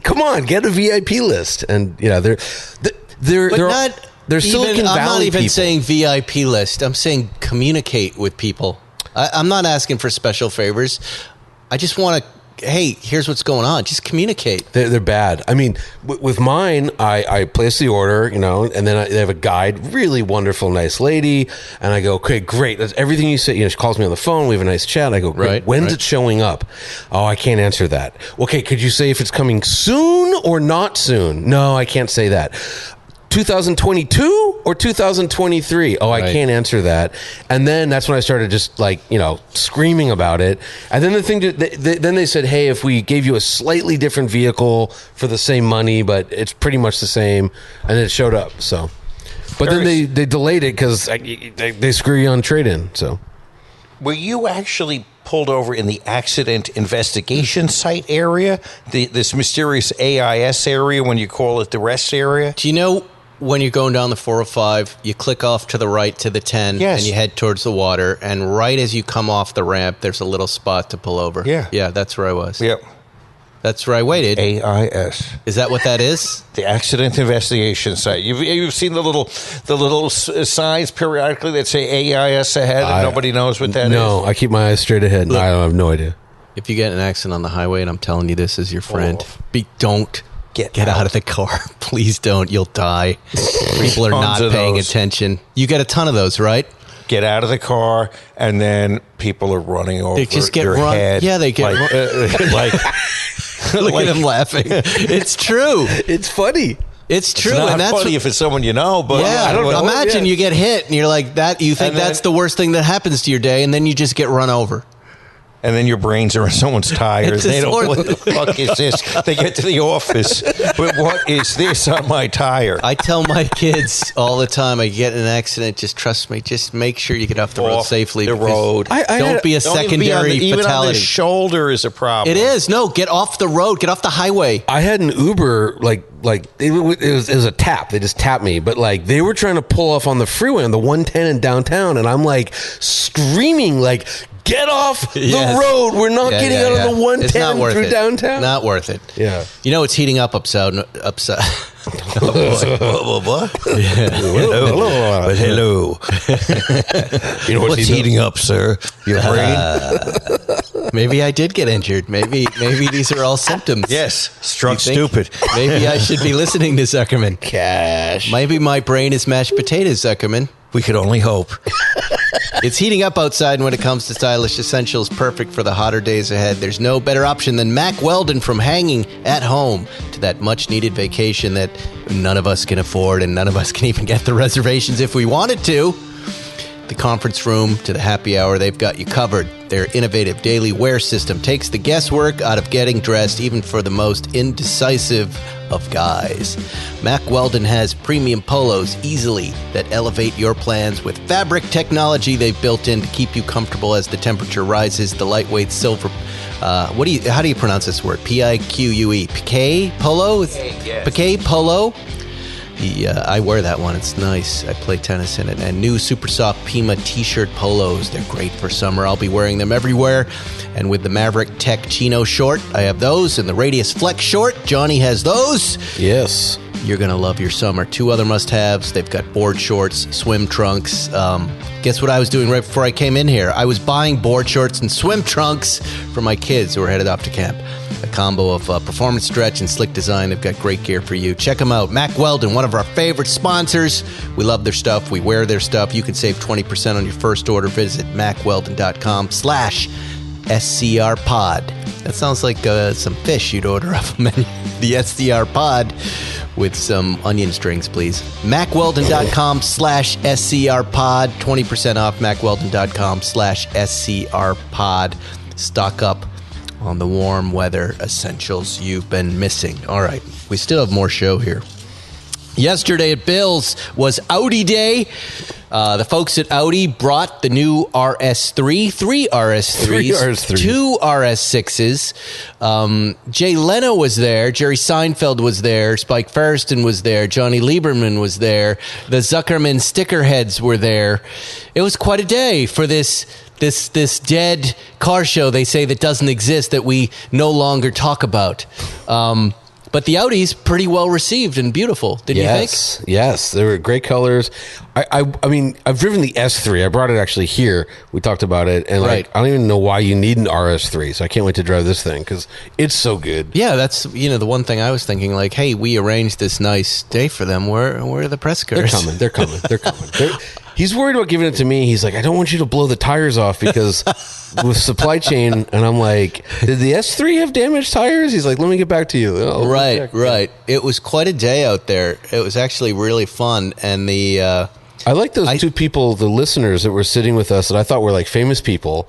come on, get a VIP list. And they're Silicon Valley I'm not even people. saying VIP list. I'm saying communicate with people. I'm not asking for special favors. I just want to, hey, here's what's going on. Just communicate. They're bad. I mean, with mine, I place the order, and then they have a guide, really wonderful, nice lady. And I go, okay, great. That's everything you say. She calls me on the phone. We have a nice chat. I go, great. When's it showing up? Oh, I can't answer that. Okay, could you say if it's coming soon or not soon? No, I can't say that. 2022 or 2023? Oh, I can't answer that. And then that's when I started just screaming about it. And then the thing, then they said, hey, if we gave you a slightly different vehicle for the same money, but it's pretty much the same, and it showed up. So, but then they delayed it because they screw you on trade-in. So, were you actually pulled over in the accident investigation site area, this mysterious AIS area when you call it the rest area? Do you know when you're going down the 405, you click off to the right to the 10, and you head towards the water, and right as you come off the ramp, there's a little spot to pull over. Yeah, that's where I was. Yep. That's where I waited. AIS. Is that what that is? The accident investigation site. You've seen the little signs periodically that say AIS ahead, and nobody knows what that is? No, I keep my eyes straight ahead, and I have no idea. If you get in an accident on the highway, and I'm telling you this as your friend, don't get out of the car. Please don't. You'll die. People are not paying attention. You get a ton of those, right? Get out of the car, and then people are running over your head. Yeah, they get Look at him laughing. It's true. It's funny. It's true. It's not and that's funny if it's someone you know, but I don't know. Imagine you get hit, and you're like that. You think that's the worst thing that happens to your day, and then you just get run over. And then your brains are in someone's tires. They don't know what the fuck is this. They get to the office. But what is this on my tire? I tell my kids all the time, I get in an accident, just trust me. Just make sure you get off the road safely. The road. Don't be a secondary fatality. Even on the shoulder is a problem. It is. No, get off the road. Get off the highway. I had an Uber, it was a tap. They just tapped me. But they were trying to pull off on the freeway on the 110 in downtown. And I'm screaming get off the road. We're not getting out of the 110 through downtown. Not worth it. Yeah. You know, it's heating up upside. What? Hello. You know what's heating up, sir? Your brain? Maybe I did get injured. Maybe these are all symptoms. Yes. Struck stupid. Maybe I should be listening to Zuckerman. Cash. Maybe my brain is mashed potatoes, Zuckerman. We could only hope. It's heating up outside, and when it comes to stylish essentials, perfect for the hotter days ahead. There's no better option than Mack Weldon. From hanging at home to that much-needed vacation that none of us can afford, and none of us can even get the reservations if we wanted to. The conference room to the happy hour, they've got you covered. Their innovative daily wear system takes the guesswork out of getting dressed, even for the most indecisive of guys. Mack Weldon has premium polos easily that elevate your plans with fabric technology they've built in to keep you comfortable as the temperature rises. The lightweight silver, how do you pronounce this word? P-I-Q-U-E. Piqué polo? Piqué polo? I wear that one. It's nice. I play tennis in it. And new super soft Pima t-shirt polos. They're great for summer. I'll be wearing them everywhere. And with the Maverick Tech Chino short, I have those. And the Radius Flex short, Johnny has those. Yes. You're going to love your summer. 2 other must-haves. They've got board shorts, swim trunks. Guess what I was doing right before I came in here? I was buying board shorts and swim trunks for my kids who are headed off to camp. A combo of performance stretch and slick design. They've got great gear for you. Check them out. Mack Weldon, one of our favorite sponsors. We love their stuff. We wear their stuff. You can save 20% on your first order. Visit mackweldon.com/SCR pod. That sounds like some fish you'd order off a menu. The SCR pod with some onion strings, please. mackweldon.com/SCR pod. 20% off mackweldon.com/SCR pod. Stock up on the warm weather essentials you've been missing. All right, we still have more show here. Yesterday at Bill's was Audi Day. The folks at Audi brought the new RS3, 3 RS3s, 2 RS6s. Jay Leno was there. Jerry Seinfeld was there. Spike Feresten was there. Johnny Lieberman was there. The Zuckerman sticker heads were there. It was quite a day for this dead car show, they say, that doesn't exist, that we no longer talk about. But the Audi's pretty well received and beautiful, didn't you think? Yes, they were great colors. I mean, I've driven the S3. I brought it actually here. We talked about it, and Right. I don't even know why you need an RS3. So I can't wait to drive this thing because it's so good. Yeah, that's the one thing I was thinking. Like, hey, we arranged this nice day for them. Where are the press cars? They're coming. He's worried about giving it to me. He's like, I don't want you to blow the tires off because with supply chain. And I'm like, did the S3 have damaged tires? He's like, let me get back to you. Oh, Right. It was quite a day out there. It was actually really fun. And I like those two people, the listeners that were sitting with us that I thought were like famous people,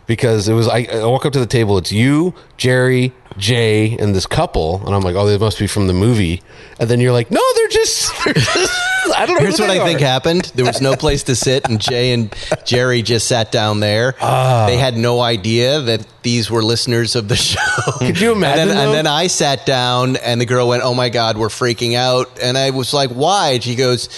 because it was, I walk up to the table, it's you, Jerry, Jay, and this couple, and I'm like, oh, they must be from the movie. And then you're like, no, they're just I don't know. Here's what I think happened. There was no place to sit, and Jay and Jerry just sat down there. They had no idea that these were listeners of the show. Could you imagine? And then I sat down, and the girl went, oh my God, we're freaking out. And I was like, why? And she goes,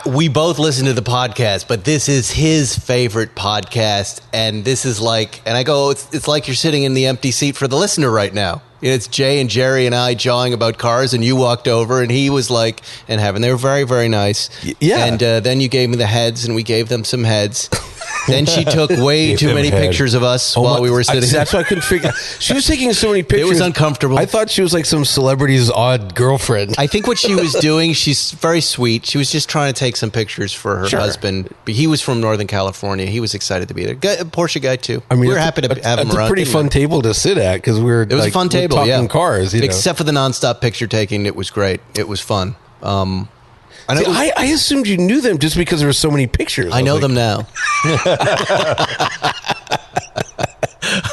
we both listen to the podcast, but this is his favorite podcast, and this is like, and I go, it's like you're sitting in the empty seat for the listener right now. It's Jay and Jerry and I jawing about cars, and you walked over, and he was like, and Heaven, they were very, very nice. Yeah. And then you gave me the heads, and we gave them some heads. Then she took way too many pictures of us while we were sitting. That's what I couldn't figure. She was taking so many pictures. It was uncomfortable. I thought she was like some celebrity's odd girlfriend. I think what she was doing, she's very sweet. She was just trying to take some pictures for her husband. But he was from Northern California. He was excited to be there. Porsche guy too. I mean, we were happy to have him around. It's a pretty fun table to sit at because it was a fun table. Talking cars, except for the nonstop picture taking. It was great. It was fun. I assumed you knew them just because there were so many pictures. I know them now.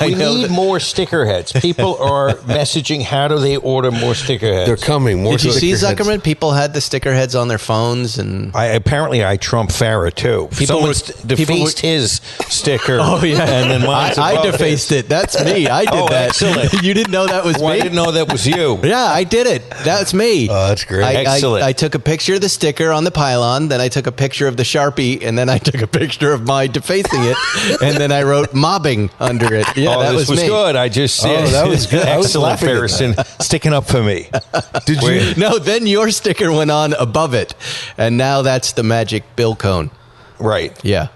We need more sticker heads. People are messaging, how do they order more sticker heads? They're coming. Did you see, Zuckerman? People had the sticker heads on their phones. And apparently I trump Farrah, too. Someone defaced his sticker. Oh, yeah. And then I defaced it. That's me. I did that. Excellent. You didn't know that was me? I didn't know that was you. Yeah, I did it. That's me. Oh, that's great. Excellent. I took a picture of the sticker on the pylon, then I took a picture of the Sharpie, and then I took a picture of my defacing it, and then I wrote mobbing under it. Yeah, that was me. Good. I just said, that was good. Excellent, Harrison, sticking up for me. Did you? No, then your sticker went on above it, and now that's the magic Bill cone. Right. Yeah.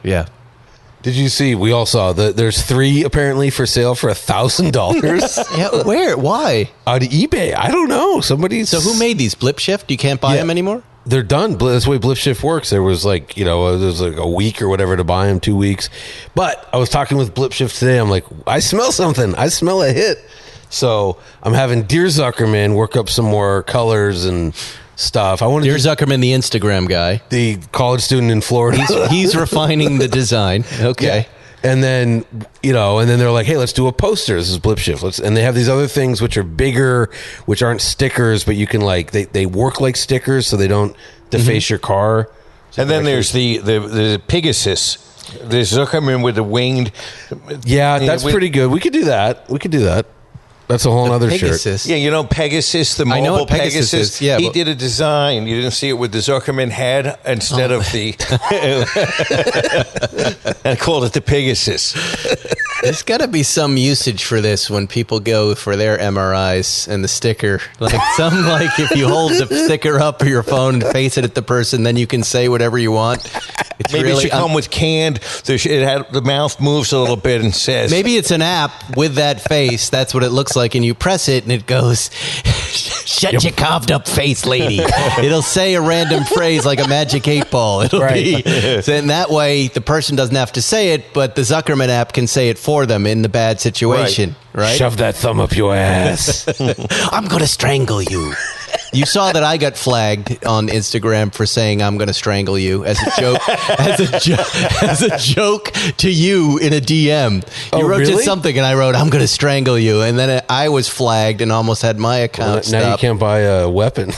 Did you see? We all saw that there's 3 apparently for sale for $1,000. Yeah. Where? Why? On eBay. I don't know. Somebody's. So who made these? Blip Shift? You can't buy them anymore? They're done. That's the way Blip Shift works. There was like, there was like a week or whatever to buy them, 2 weeks. But I was talking with Blip Shift today. I'm like, I smell something. I smell a hit. So I'm having Dear Zuckerman work up some more colors and stuff. Dear Zuckerman, the Instagram guy. The college student in Florida. He's refining the design. Okay. Yeah. And then, and then they're like, hey, let's do a poster. This is Blip Shift. And they have these other things which are bigger, which aren't stickers, but you can they work like stickers so they don't deface your car. So and then there's the Pegasus. There's Zuckerman with the winged. Yeah, that's pretty good. We could do that. That's a whole other shirt. Pegasus. Yeah, you know Pegasus, the I know mobile what Pegasus is, yeah, he but- did a design. You didn't see it with the Zuckerman head instead of the. I called it the Pegasus. There's got to be some usage for this when people go for their MRIs and the sticker. Like if you hold the sticker up of your phone and face it at the person, then you can say whatever you want. It's Maybe really it should come with canned. The mouth moves a little bit and says. Maybe it's an app with that face. That's what it looks like. And you press it and it goes, shut your carved up face, lady. It'll say a random phrase like a magic 8-ball. It'll be. Then that way the person doesn't have to say it, but the Zuckerman app can say it for them in the bad situation. Right? Shove that thumb up your ass. I'm going to strangle you. You saw that I got flagged on Instagram for saying I'm going to strangle you as a joke, as a joke to you in a DM. You wrote really? just something, and I wrote I'm going to strangle you, and then I was flagged and almost had my account Now you stopped. can't buy a weapon.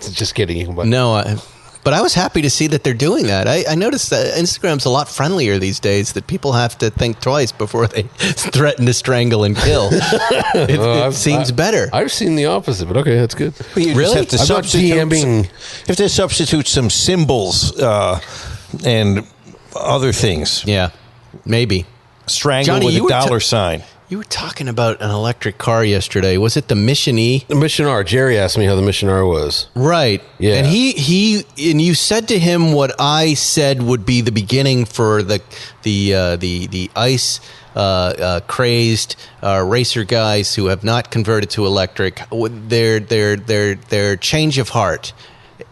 Just kidding. You can buy. No, but I was happy to see that they're doing that. I noticed that Instagram's a lot friendlier these days, that people have to think twice before they threaten to strangle and kill. It seems better. I've seen the opposite, but okay, that's good. You Really? Have to I'm not DMing. You have to substitute some symbols and other things. Yeah, maybe. Strangle Johnny, with you a were dollar sign. You were talking about an electric car yesterday. Was it the Mission E? The Mission R. Jerry asked me how the Mission R was. Right. Yeah. And and you said to him what I said would be the beginning for the ice crazed racer guys who have not converted to electric. Their change of heart.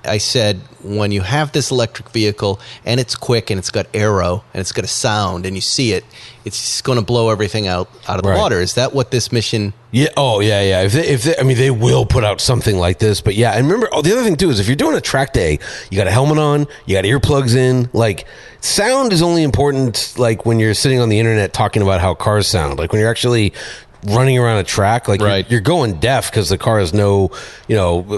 I said, when you have this electric vehicle and it's quick and it's got aero and it's got a sound and you see it, it's just going to blow everything out of the water. Is that what this mission? Yeah. Oh, yeah. If they, I mean, they will put out something like this. But yeah, and remember, the other thing too is if you're doing a track day, you got a helmet on, you got earplugs in. Like, sound is only important like when you're sitting on the internet talking about how cars sound. Like when you're actually running around a track, like you're going deaf because the car has no,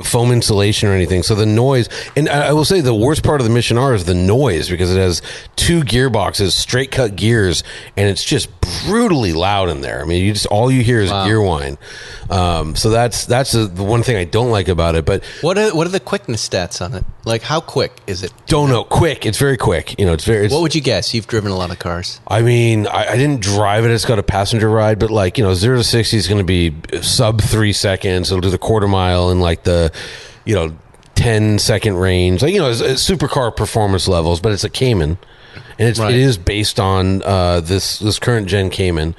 foam insulation or anything. So the noise, and I will say the worst part of the Mission R is the noise because it has 2 gearboxes, straight cut gears, and it's just brutally loud in there. I mean, all you hear is gear whine. So that's the one thing I don't like about it. But what are the quickness stats on it? Like, how quick is it? Don't know. Quick. It's very quick. What would you guess? You've driven a lot of cars. I mean, I didn't drive it. It's got a passenger ride, but 0 to 60 is going to be sub 3 seconds. It'll do the quarter mile in the 10-second range. It's supercar performance levels, but it's a Cayman, and it is based on this current gen Cayman.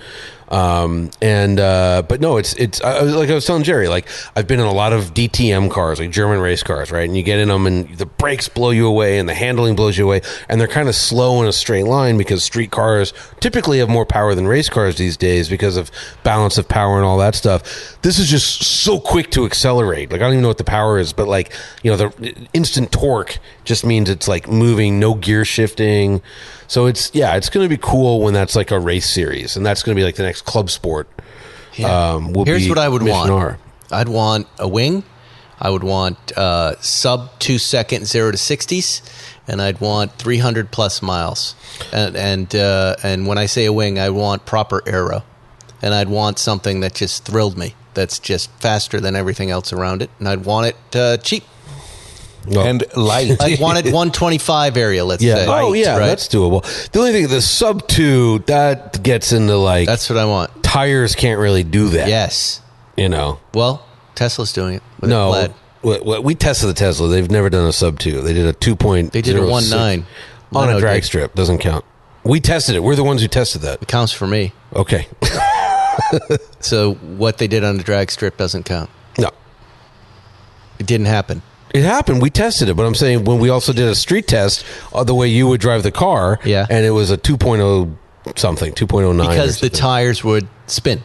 But no, it's like I was telling Jerry, I've been in a lot of DTM cars, like German race cars, right? And you get in them and the brakes blow you away and the handling blows you away, and they're kind of slow in a straight line because street cars typically have more power than race cars these days because of balance of power and all that stuff. This is just so quick to accelerate. I don't even know what the power is, but the instant torque just means it's moving, no gear shifting. So it's going to be cool when that's a race series, and that's going to be the next club sport. Yeah. Here's what I would want. I'd want a wing. I would want sub 2 second 0 to 60s, and I'd want 300 plus miles. And when I say a wing, I want proper aero, and I'd want something that just thrilled me. That's just faster than everything else around it, and I'd want it cheap. No. And light. I wanted 125 area, let's say. Oh, yeah, that's doable. The only thing, the sub 2, that gets into that's what I want. Tires can't really do that. Yes. Well, Tesla's doing it. With no. We tested the Tesla. They've never done a sub 2. They did a 2.0. They did a 1.9. On a drag strip. Doesn't count. We tested it. We're the ones who tested that. It counts for me. Okay. So what they did on the drag strip doesn't count? No. It didn't happen. It happened. We tested it, but I'm saying when we also did a street test the way you would drive the car, and it was a 2.0 something, 2.09. Because the tires would spin.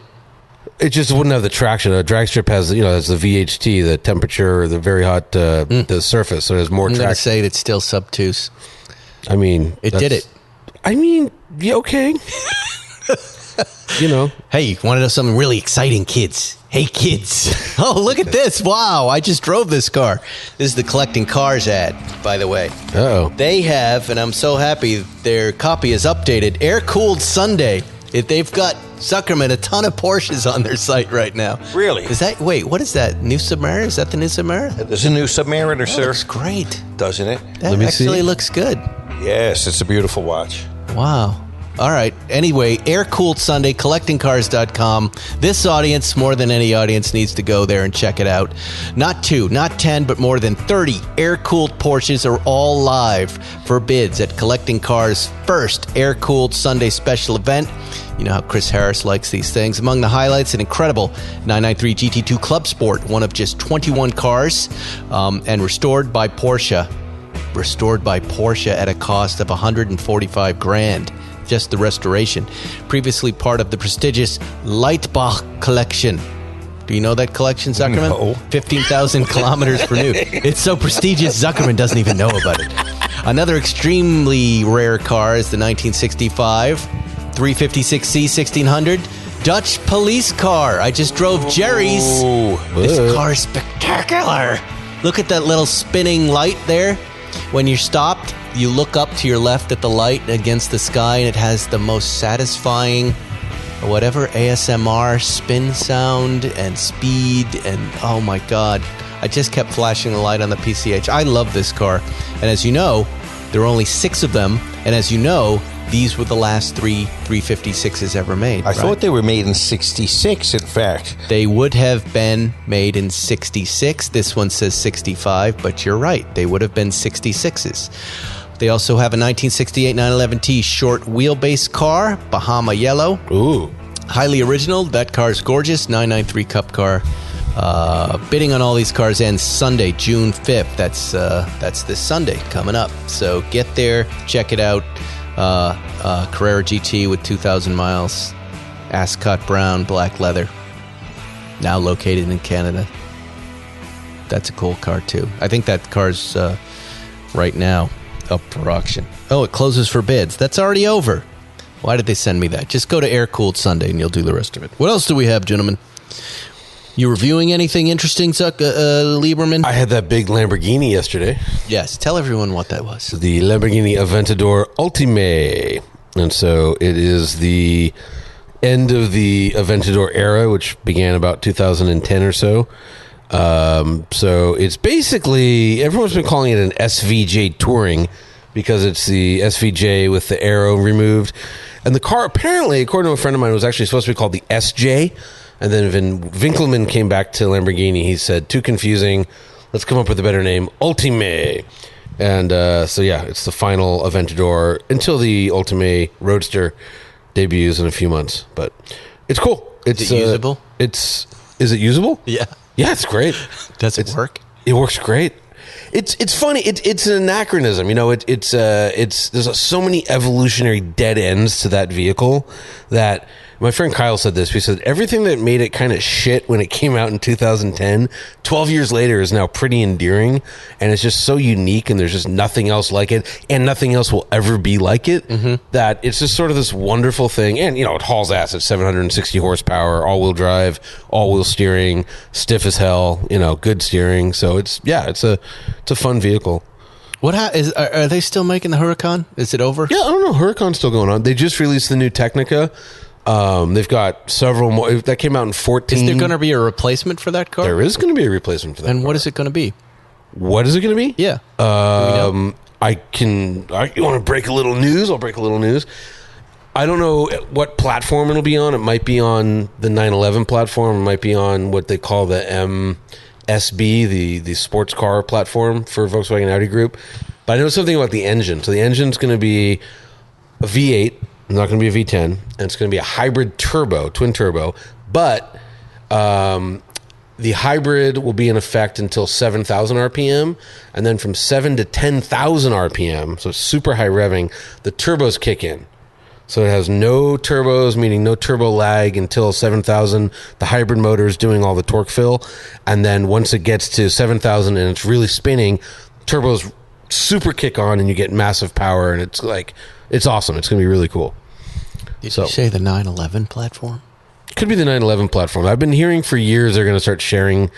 It just wouldn't have the traction. A drag strip has, has the VHT, the temperature, the very hot the surface, so there's more traction. I'm going to say it's still sub 2s. I mean, it did it. I mean, yeah, okay. Hey, you want to know something really exciting, kids? Hey, kids. Oh, look at this. Wow, I just drove this car. This is the Collecting Cars ad, by the way. Uh-oh. They have, and I'm so happy, their copy is updated, air-cooled Sunday. They've got Zuckerman, a ton of Porsches on their site right now. Really? What is that? New Submariner? Is that the new Submariner? There's a new Submariner, That sir. looks great. Doesn't it? That actually looks good. Yes, it's a beautiful watch. Wow. All right. Anyway, air-cooled Sunday, collectingcars.com. This audience, more than any audience, needs to go there and check it out. Not 2, not 10, but more than 30 air-cooled Porsches are all live for bids at Collecting Cars' first air-cooled Sunday special event. You know how Chris Harris likes these things. Among the highlights, an incredible 993 GT2 Club Sport, one of just 21 cars, and restored by Porsche. Restored by Porsche at a cost of $145,000. Just the restoration. Previously part of the prestigious Leitbach collection. Do you know that collection, Zuckerman? No. 15,000 kilometers per new. It's so prestigious, Zuckerman doesn't even know about it. Another extremely rare car is the 1965 356C 1600 Dutch police car. I just drove Jerry's. This car is spectacular. Look at that little spinning light there. When you're stopped, you look up to your left at the light against the sky, and it has the most satisfying, whatever, ASMR spin sound and speed, and oh my God. I just kept flashing the light on the PCH. I love this car. And as you know, there are only 6 of them, and as you know, these were the last 3 356s ever made. I thought they were made in 66, in fact. They would have been made in 66. This one says 65, but you're right. They would have been 66s. They also have a 1968 911T short wheelbase car, Bahama yellow. Ooh. Highly original. That car's gorgeous. 993 Cup car. Bidding on all these cars ends Sunday, June 5th. That's this Sunday coming up. So get there, check it out. Carrera GT with 2,000 miles. Ascot brown, black leather. Now located in Canada. That's a cool car too. I think that car's right now up for auction. Oh, it closes for bids. That's already over. Why did they send me that? Just go to Air Cooled Sunday and you'll do the rest of it. What else do we have, gentlemen? You reviewing anything interesting, Lieberman? I had that big Lamborghini yesterday. Yes. Tell everyone what that was. The Lamborghini Aventador Ultime. And so it is the end of the Aventador era, which began about 2010 or so. So it's basically, everyone's been calling it an SVJ Touring because it's the SVJ with the arrow removed. And the car, apparently, according to a friend of mine, was actually supposed to be called the SJ. And then when Winkleman came back to Lamborghini, he said, too confusing. Let's come up with a better name, Ultime. And so, yeah, it's the final Aventador until the Ultime Roadster debuts in a few months. But it's cool. Is it usable? Is it usable? Yeah. Yeah, it's great. Does it work? It works great. It's funny. It's an anachronism. You know, there's so many evolutionary dead ends to that vehicle that my friend Kyle said this. He said everything that made it kind of shit when it came out in 2010, 12 years later is now pretty endearing, and it's just so unique, and there's just nothing else like it, and nothing else will ever be like it, that it's just sort of this wonderful thing. And, you know, it hauls ass at 760 horsepower, all-wheel drive, all-wheel steering, stiff as hell, you know, good steering. So it's a fun vehicle. Are they still making the Huracan? Is it over? Yeah, I don't know. Huracan's still going on. They just released the new Technica. They've got several more. That came out in 2014. Is there going to be a replacement for that car? There is going to be a replacement for that And car. what is it going to be? What is it going to be? Yeah. You want to break a little news? I'll break a little news. I don't know what platform it'll be on. It might be on the 911 platform. It might be on what they call the MSB, the sports car platform for Volkswagen Audi Group. But I know something about the engine. So the engine's going to be a V8. It's not going to be a V10, and it's going to be a hybrid turbo, twin turbo. But the hybrid will be in effect until 7,000 RPM, and then from 7 to 10,000 RPM, so super high revving, the turbos kick in. So it has no turbos, meaning no turbo lag until 7,000. The hybrid motor is doing all the torque fill, and then once it gets to 7,000 and it's really spinning, turbos super kick on, and you get massive power, and it's awesome. It's going to be really cool. Did you say the 911 platform? Could be the 911 platform. I've been hearing for years they're going to start sharing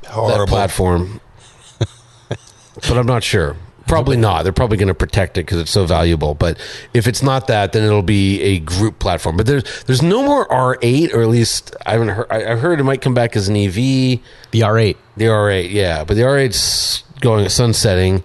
that platform. But I'm not sure. Probably not. They're probably going to protect it because it's so valuable. But if it's not that, then it'll be a group platform. But there's no more R8, or at least I haven't heard. I heard it might come back as an EV. The R8. The R8, yeah. But the R8's going sunsetting.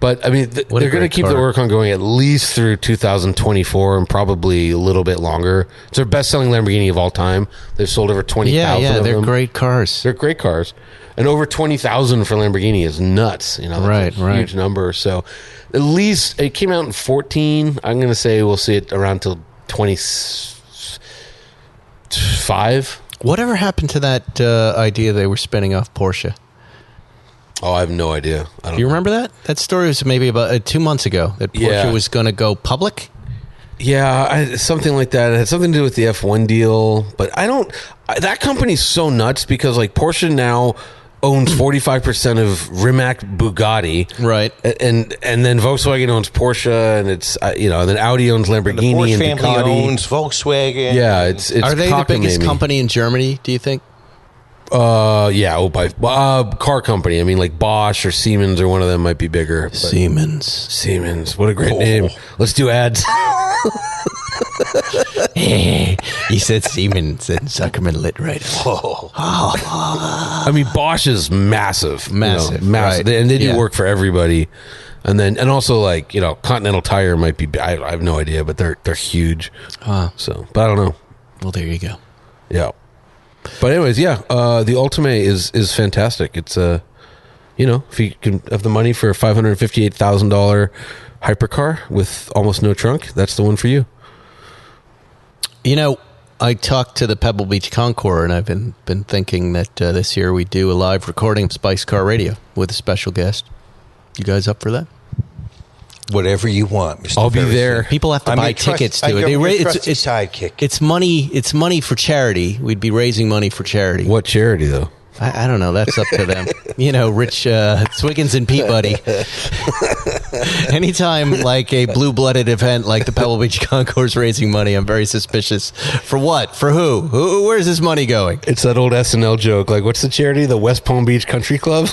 But I mean, they're going to keep the work on going at least through 2024 and probably a little bit longer. It's their best-selling Lamborghini of all time. They've sold over 20,000. Yeah, of they're them. great cars. They're great cars, and over 20,000 for Lamborghini is nuts. You know, that's a huge number. So, at least it came out in 14. I'm going to say we'll see it around till 25. Whatever happened to that idea they were spinning off Porsche? Oh, I have no idea. I don't Do you remember that? That story was maybe about 2 months ago that Porsche was going to go public. Yeah, something like that. It had something to do with the F1 deal, but that company's so nuts because like Porsche now owns 45% of Rimac Bugatti, right? And then Volkswagen owns Porsche, and it's and then Audi owns Lamborghini, the Porsche and family Ducati owns Volkswagen. Yeah, it's Are they the biggest company in Germany? Do you think? By car company. I mean, like Bosch or Siemens or one of them might be bigger. Siemens. What a great name. Let's do ads. He said Siemens and Zuckerman lit right up. I mean, Bosch is massive. Massive. Right. And they do work for everybody. And also like, Continental Tire might be, I have no idea, but they're huge. So, but I don't know. Well, there you go. Yeah. But anyways, the Ultimate is fantastic. It's if you can have the money for a $558,000 hypercar with almost no trunk, that's the one for you. I talked to the Pebble Beach Concours, and I've been thinking that this year we do a live recording of Spike's Car Radio with a special guest. You guys up for that? Whatever you want, Mr. I'll be there. People have to buy tickets to it. It's sidekick. It's money for charity. We'd be raising money for charity. What charity, though? I don't know. That's up to them. Rich Swiggins and Peabody. Anytime like a blue-blooded event like the Pebble Beach Concours raising money, I'm very suspicious. For what? For who? Where's this money going? It's that old SNL joke. Like, what's the charity? The West Palm Beach Country Club?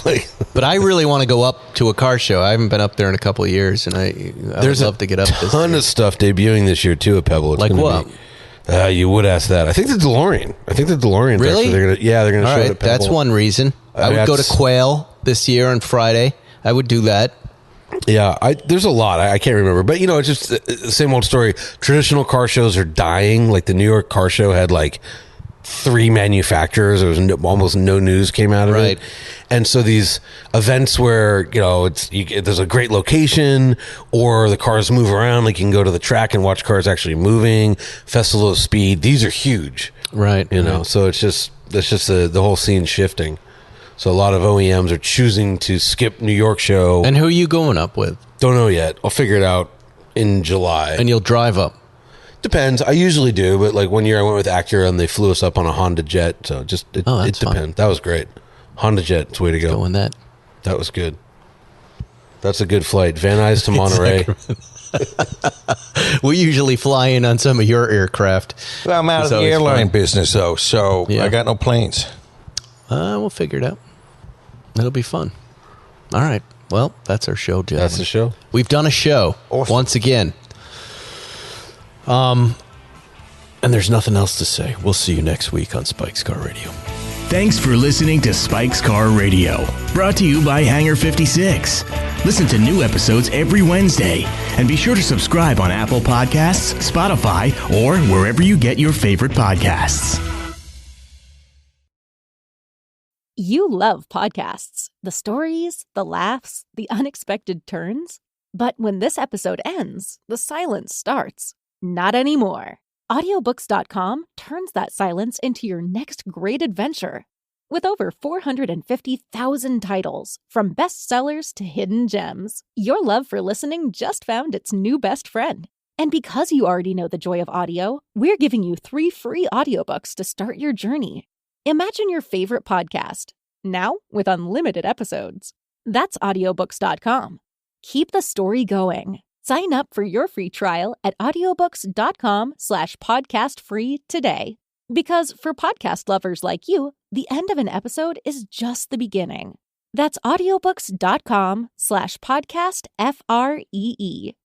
But I really want to go up to a car show. I haven't been up there in a couple of years, and I would love to get up. There's a ton of stuff debuting this year, too, at Pebble. It's like what? You would ask that. I think the DeLorean. Really? They're going to show it at Pebble. That's one reason. I would go to Quail this year on Friday. I would do that. Yeah, there's a lot. I can't remember. But, it's just the same old story. Traditional car shows are dying. Like the New York Car Show had like 3 manufacturers. There was almost no news came out of it. And so these events where, there's a great location or the cars move around, like you can go to the track and watch cars actually moving, Festival of Speed. These are huge. Right. So it's just the whole scene shifting. So a lot of OEMs are choosing to skip New York show. And who are you going up with? Don't know yet. I'll figure it out in July. And you'll drive up? Depends. I usually do, but like one year I went with Acura and they flew us up on a Honda Jet. So it depends. Fun. That was great. Honda Jet, it's the way to go. Going that. That was good. That's a good flight. Van Nuys to Monterey. We usually fly in on some of your aircraft. Well, I'm out of the airline business, though, so I got no planes. We'll figure it out. It'll be fun. All right. Well, that's our show, gentlemen. That's the show. We've done a show once again. And there's nothing else to say. We'll see you next week on Spike's Car Radio. Thanks for listening to Spike's Car Radio, brought to you by Hangar 56. Listen to new episodes every Wednesday, and be sure to subscribe on Apple Podcasts, Spotify, or wherever you get your favorite podcasts. You love podcasts, the stories, the laughs, the unexpected turns. But when this episode ends, the silence starts. Not anymore. Audiobooks.com turns that silence into your next great adventure. With over 450,000 titles, from bestsellers to hidden gems, your love for listening just found its new best friend. And because you already know the joy of audio, we're giving you 3 free audiobooks to start your journey. Imagine your favorite podcast, now with unlimited episodes. That's audiobooks.com. Keep the story going. Sign up for your free trial at audiobooks.com/podcastfree today. Because for podcast lovers like you, the end of an episode is just the beginning. That's audiobooks.com/podcast FREE.